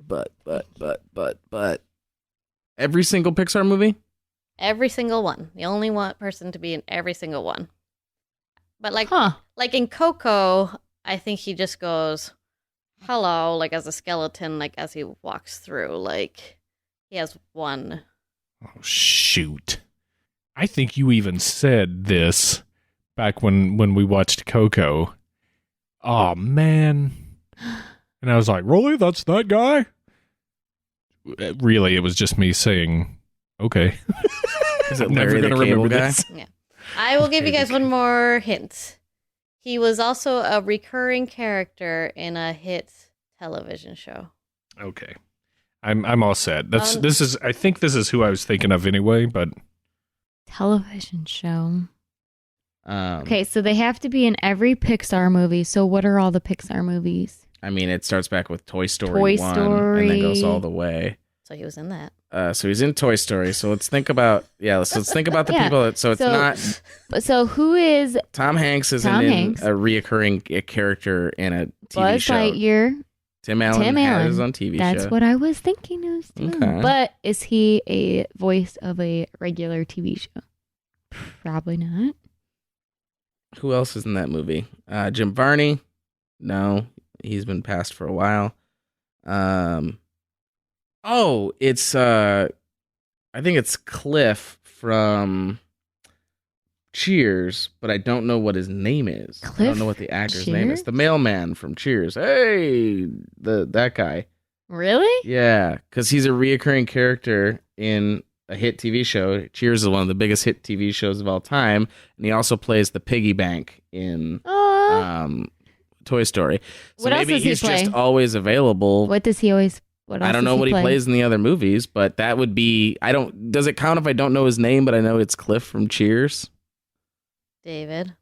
But. Every single Pixar movie? Every single one. The only one person to be in every single one. But like in Coco, I think he just goes, hello, like as a skeleton, like as he walks through. Like he has one. Oh, shoot. I think you even said this back when we watched Coco. Oh, man. And I was like, really? That's that guy? Really, it was just me saying, okay. Is it I'm never Larry the gonna Cable remember Guy? this. I will give you guys one more hint. He was also a recurring character in a hit television show. Okay. I'm all set. I think this is who I was thinking of anyway, but Television show. Okay. Okay, so they have to be in every Pixar movie. So what are all the Pixar movies? I mean, it starts back with Toy Story Toy 1 Story. and then goes all the way. So he was in that. So he's in Toy Story. So let's think about let's think about the Yeah. people that. So it's not So who is Tom Hanks isn't Tom in Hanks. a reoccurring character in a TV Buzz show. Lightyear? Tim Allen Tim has Allen. his own TV That's show. what I was thinking it was too. Okay. But is he a voice of a regular TV show? Probably not. Who else is in that movie? Jim Varney? No, he's been passed for a while. It's I think it's Cliff from Cheers, but I don't know what his name is. I Cliff don't know what the actor's name is. Cheers? The mailman from Cheers. Hey, that guy. Really? Yeah, because he's a reoccurring character in a hit TV show. Cheers is one of the biggest hit TV shows of all time, and he also plays the piggy bank in Oh. Toy Story. So What else maybe does he he's play? just always available. What does he always? What else I don't does know what he play? plays in the other movies, but that would be. I don't. Does it count if I don't know his name? But I know it's Cliff from Cheers. David.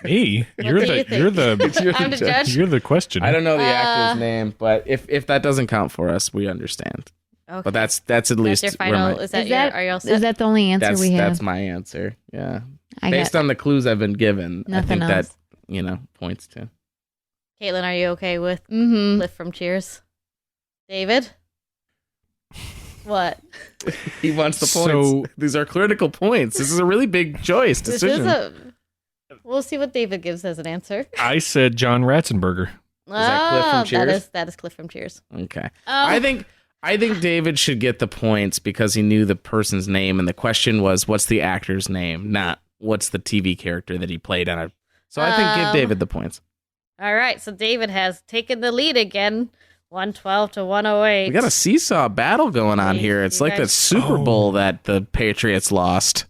me? What You're do the you think? you're the I'm the judge. you're the question. I don't know the actor's name, but if that doesn't count for us, we understand. Okay. But that's at least your where final. my- Is that Is your? that- Are you all set? Is that the only answer we have? that's my answer. Yeah, I based got on the clues I've been given, I nothing think else. that points to. Caitlin, are you okay with Mm-hmm. Cliff from Cheers? David. What? He wants the So- points. These are critical points. This is a really big choice This decision. is a. We'll see what David gives as an answer. I said John Ratzenberger. that Cliff from Cheers? That is Cliff from Cheers. Okay. Oh. I think David should get the points because he knew the person's name, and the question was, what's the actor's name, not what's the TV character that he played on it. So I think give David the points. All right, so David has taken the lead again, 112 to 108. We got a seesaw battle going on Hey, here. It's you like that guys- Super Bowl that the Patriots lost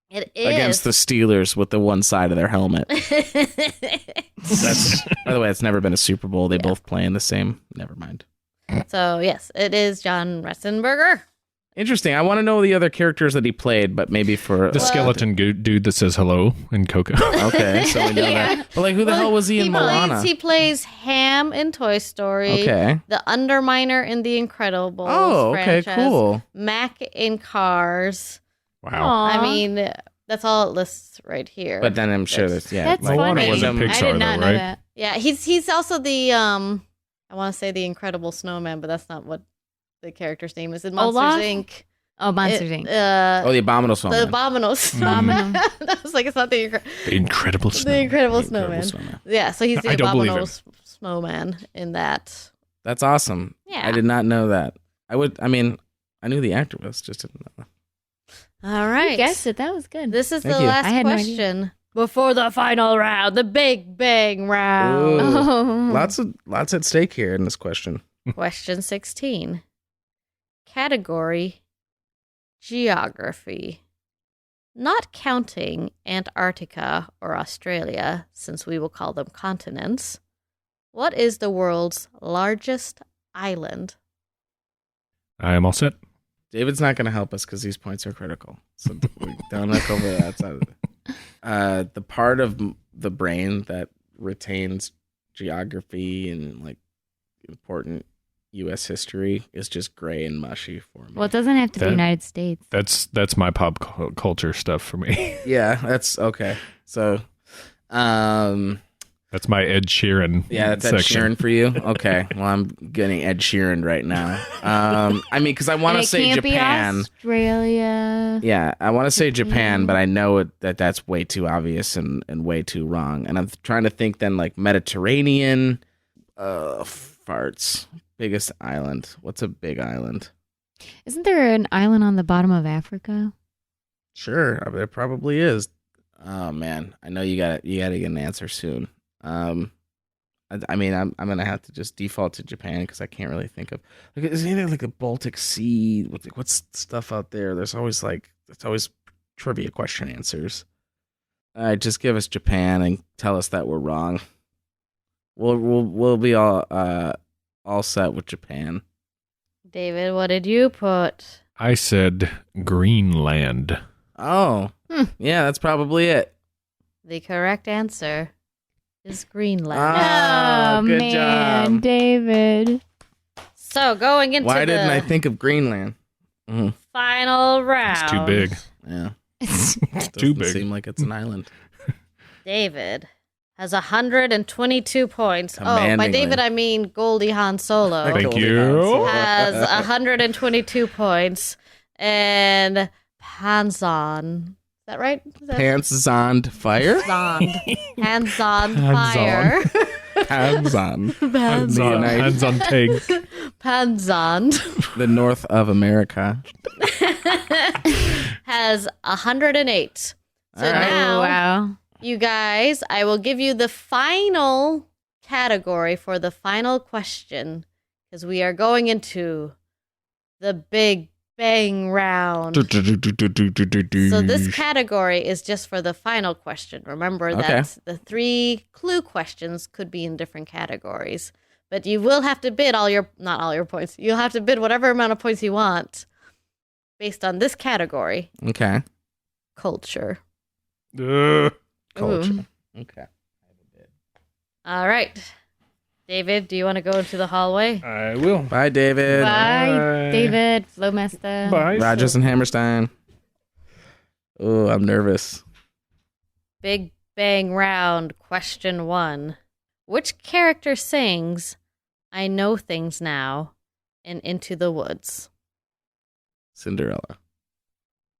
It is against the Steelers with the one side of their helmet. That's by the way, it's never been a Super Bowl. They both play in the same. Never mind. So yes, it is John Ratzenberger. Interesting. I want to know the other characters that he played, but maybe for The skeleton dude that says hello in Coco. Okay, so we know that. But like, who the hell was he in Moana? He plays Ham in Toy Story. Okay. The Underminer in The Incredibles. Oh, okay, franchise, cool. Mac in Cars. Wow. Aw. I mean, that's all it lists right here. But then I'm sure that's That's Moana funny. wasn't I Pixar did not though, know right? that. yeah, he's also the I want to say the Incredible Snowman, but that's not what the character's name is. In Monsters Olaf? Inc. Oh, Monsters Inc. the Abominable Snowman. The Abominable Snowman. I was like, it's not the The Incredible the Snowman. Incredible The Snowman. Incredible Snowman. Yeah, so he's the I don't believe Abominable him. Snowman in that. That's awesome. Yeah. I did not know that. I knew the actor was, just didn't know. All You right. guessed it. That was good. This is Thank the you. last I had no idea. question before the final round, the Big Bang round. Ooh. Oh. Lots at stake here in this question. Question 16. Category Geography. Not counting Antarctica or Australia, since we will call them continents, what is the world's largest island? I am all set. David's not going to help us because these points are critical. So we don't look over that side of it. The part of the brain that retains geography and like important U.S. history is just gray and mushy for me. Well, it doesn't have to be That- United States. That's my pop culture stuff for me. Yeah, that's okay. So, That's my Ed Sheeran. yeah, that's Ed section. Sheeran for you. Okay, well, I'm getting Ed Sheeran right now. I mean, because I want And to it say can't be Japan. Australia. Yeah, I want to say Japan, but I know that's way too obvious and way too wrong. And I'm trying to think then like Mediterranean, farts. Biggest island. What's a big island? Isn't there an island on the bottom of Africa? Sure, there probably is. Oh man, I know you got to get an answer soon. I mean, I'm gonna have to just default to Japan because I can't really think of. Like, is there like the Baltic Sea? What's stuff out there? It's always trivia question answers. All right, just give us Japan and tell us that we're wrong. We'll be all set with Japan. David, what did you put? I said Greenland. Oh, yeah, that's probably it. The correct answer is Greenland. Oh, good man, job. David. So going into Why the didn't I think of Greenland? final round. It's too big. Yeah, Too doesn't big. seem like it's an island. David has 122 points. Oh, by Commandingly. David, I mean Goldie Han Solo. I Thank totally you. know. Has 122 points. And PANTSZOND. Is that right? Is that PANTSZOND fire? PANTSZOND. Hands on Hands fire. PANTSZOND. Hands on, United- hands on tank. PANTSZOND The north of America. has 108. So All right. now, Oh, wow. you guys, I will give you the final category for the final question because we are going into the Big Bang round. So this category is just for the final question. Remember Okay. that the 3 clue questions could be in different categories. But you will have to bid not all your points. You'll have to bid whatever amount of points you want based on this category, Okay. culture. Ugh. Culture. Okay. All right. David, do you want to go into the hallway? I will. Bye, David. Bye, David. Flowmaster. Bye. Rogers and Hammerstein. Oh, I'm nervous. Big Bang round, question 1. Which character sings I Know Things Now in Into the Woods? Cinderella.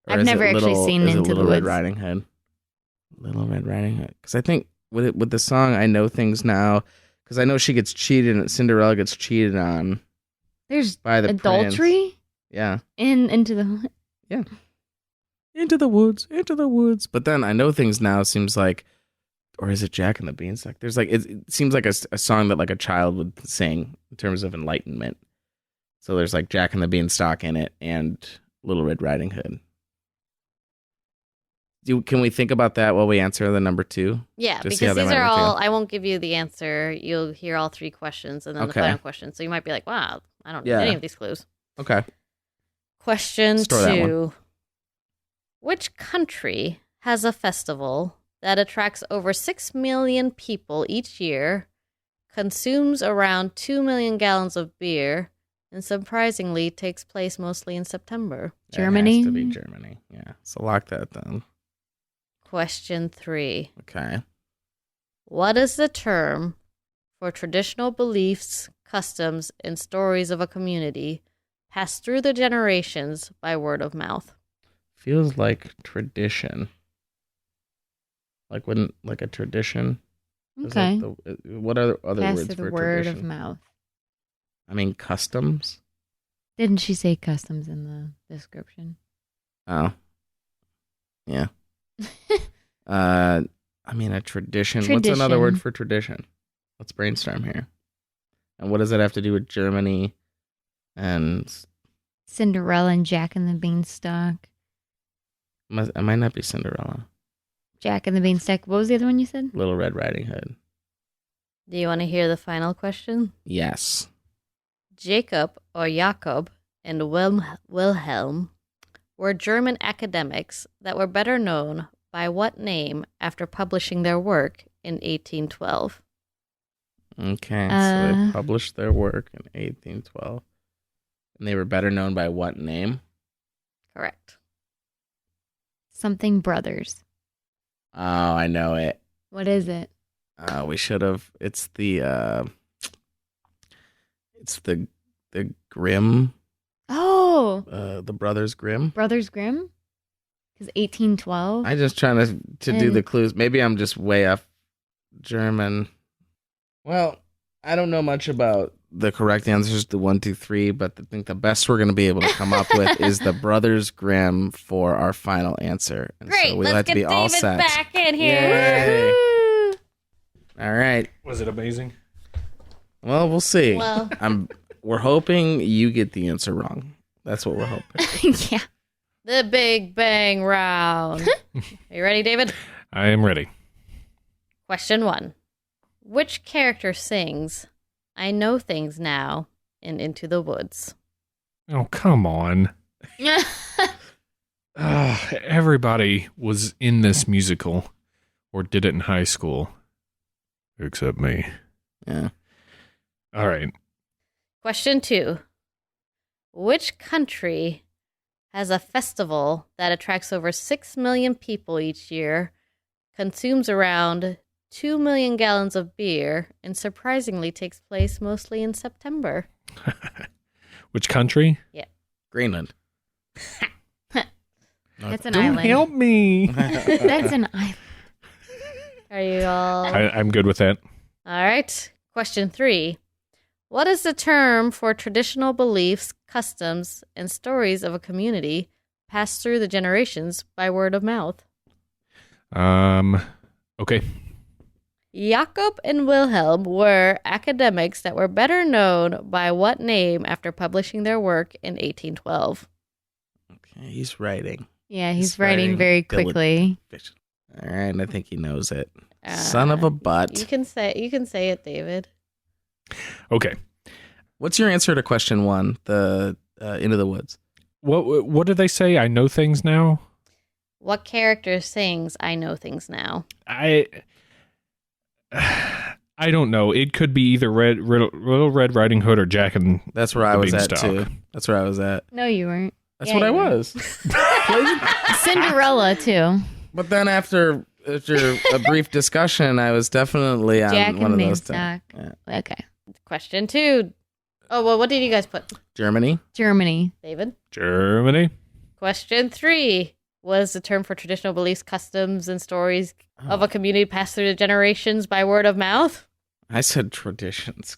Or I've is it never actually seen is it Into the Little Red Woods. Riding Hood. Little Red Riding Hood. Because I think with the song I Know Things Now, because I know she gets cheated and Cinderella gets cheated on There's by the adultery prince. Yeah. into the. Into the woods. But then I Know Things Now seems like, or is it Jack and the Beanstalk? There's like, it seems like a song that like a child would sing in terms of enlightenment. So there's like Jack and the Beanstalk in it and Little Red Riding Hood. Can we think about that while we answer the number 2? Yeah, Just see how because they these might are work all, out. I won't give you the answer. You'll hear all 3 questions and then the Okay. final question. So you might be like, wow, I don't Yeah. know any of these clues. Okay. Question Store that 2. Which country has a festival that attracts over 6 million people each year, consumes around 2 million gallons of beer, and surprisingly takes place mostly in September? Germany? It has to be Germany. Yeah. So lock that down. Question 3. Okay. What is the term for traditional beliefs, customs, and stories of a community passed through the generations by word of mouth? Feels like tradition. Like a tradition. Is Okay. that what are other Pass words through for the word tradition? of mouth. I mean, customs. Didn't she say customs in the description? Oh, yeah. I mean, a tradition. What's another word Tradition. for tradition? Let's brainstorm here. And what does it have to do with Germany? And Cinderella and Jack and the Beanstalk. it might not be Cinderella. Jack and the Beanstalk. What was the other one you said? Little Red Riding Hood. Do you want to hear the final question? Yes. Jacob or Jakob and Wilhelm were German academics that were better known by what name after publishing their work in 1812? Okay, so they published their work in 1812. And they were better known by what name? Correct. Something Brothers. Oh, I know it. What is it? We should have. It's the Grimm. Oh, The Brothers Grimm. Brothers Grimm? Because 1812? I'm just trying to do the clues. Maybe I'm just way off German. Well, I don't know much about the correct answers to 1, 2, 3, but I think the best we're going to be able to come up with is the Brothers Grimm for our final answer. And Great. so we'll Let's have to get be all David set. back in here. Yay. Woo! All right. Was it amazing? Well, we'll see. Well. We're hoping you get the answer wrong. That's what we're hoping. Yeah. The Big Bang Round. Are you ready, David? I am ready. Question 1. Which character sings I Know Things Now in Into the Woods? Oh, come on. Everybody was in this musical or did it in high school, except me. Yeah. All right. Question 2. Which country has a festival that attracts over 6 million people each year, consumes around 2 million gallons of beer, and surprisingly takes place mostly in September? Which country? Greenland. That's an Don't island. help me. That's an island. Are you all... I'm good with that. All right. Question 3. What is the term for traditional beliefs, customs, and stories of a community passed through the generations by word of mouth? Okay. Jakob and Wilhelm were academics that were better known by what name after publishing their work in 1812? Okay, he's writing. Yeah, he's writing very quickly. All right, and I think he knows it. Son of a butt. You can say it, David. Okay. What's your answer to question 1? The Into the Woods. What did they say? I know things now? What character sings I Know Things Now? I don't know. It could be either Little Red Riding Hood or Jack and That's where I was at Beanstalk. too. That's where I was at. No, you weren't. That's Yeah, what I you were. was. Cinderella, too. But then after a brief discussion, I was definitely on Jack one and of those two. Beanstalk. Yeah. Okay. Question 2. Oh, well, what did you guys put? Germany. Germany. David? Germany. Question 3. Was the term for traditional beliefs, customs, and stories of a community passed through the generations by word of mouth? I said traditions.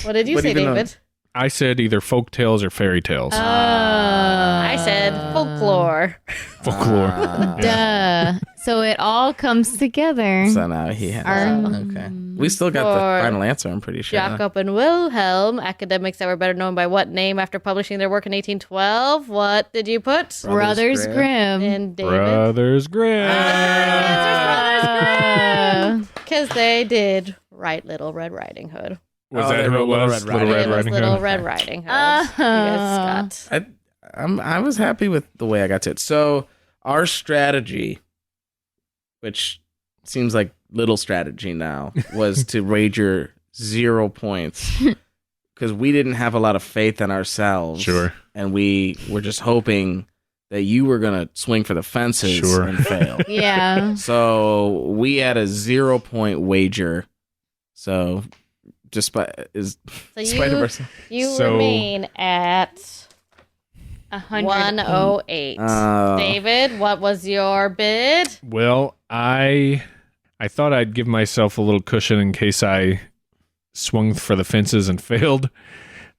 What did you But say, even though- David? I said either folk tales or fairy tales. I said folklore. Folklore. Duh. So it all comes together. So now he has. Okay. We still got the For final answer, I'm pretty sure. Jakob and Wilhelm, academics that were better known by what name after publishing their work in 1812? What did you put? Brothers Grimm. And David? Brothers Grimm. Because they did write Little Red Riding Hood. Was Oh, that they who wrote it Little was? Red Little Riding Red It was Riding Little Hood? Red Riding Hood. Uh-huh. You guys got. I was happy with the way I got to it. So our strategy, which seems like little strategy now, was to wager 0 points because we didn't have a lot of faith in ourselves. Sure. And we were just hoping that you were going to swing for the fences Sure. and fail. Yeah. So we had a 0 point wager. So despite You So- remain at 100. 108. David, what was your bid? Well, I thought I'd give myself a little cushion in case I swung for the fences and failed.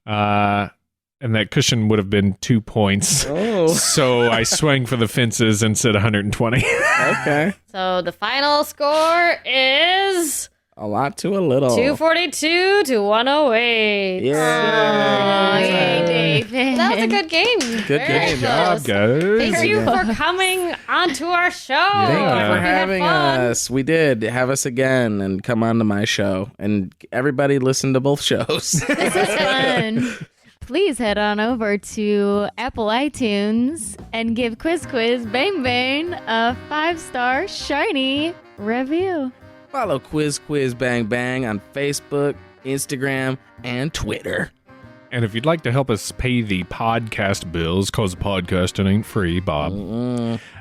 And that cushion would have been 2 points. Oh, So I swung for the fences and said 120. okay. So the final score is A lot to a little. 242 to 108. Yeah. Oh, yay, David. That was a good game. Good Very game. Good job, close. guys. Thank you for coming onto our show. Thank you Yeah. for We had having fun. us. We did. Have us again and come on to my show. And everybody listen to both shows. This is fun. Please head on over to Apple iTunes and give Quiz Bang Bang a 5-star shiny review. Follow Quiz Bang Bang on Facebook, Instagram, and Twitter. And if you'd like to help us pay the podcast bills, cause podcasting ain't free, Bob,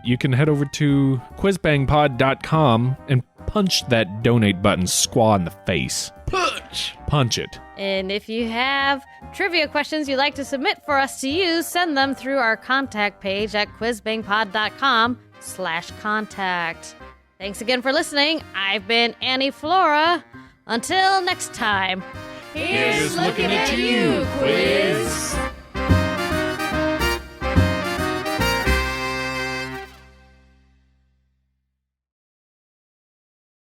you can head over to quizbangpod.com and punch that donate button squaw in the face. Punch it. And if you have trivia questions you'd like to submit for us to use, send them through our contact page at quizbangpod.com/contact. Thanks again for listening. I've been Annie Flora. Until next time. Here's looking at you, Quiz.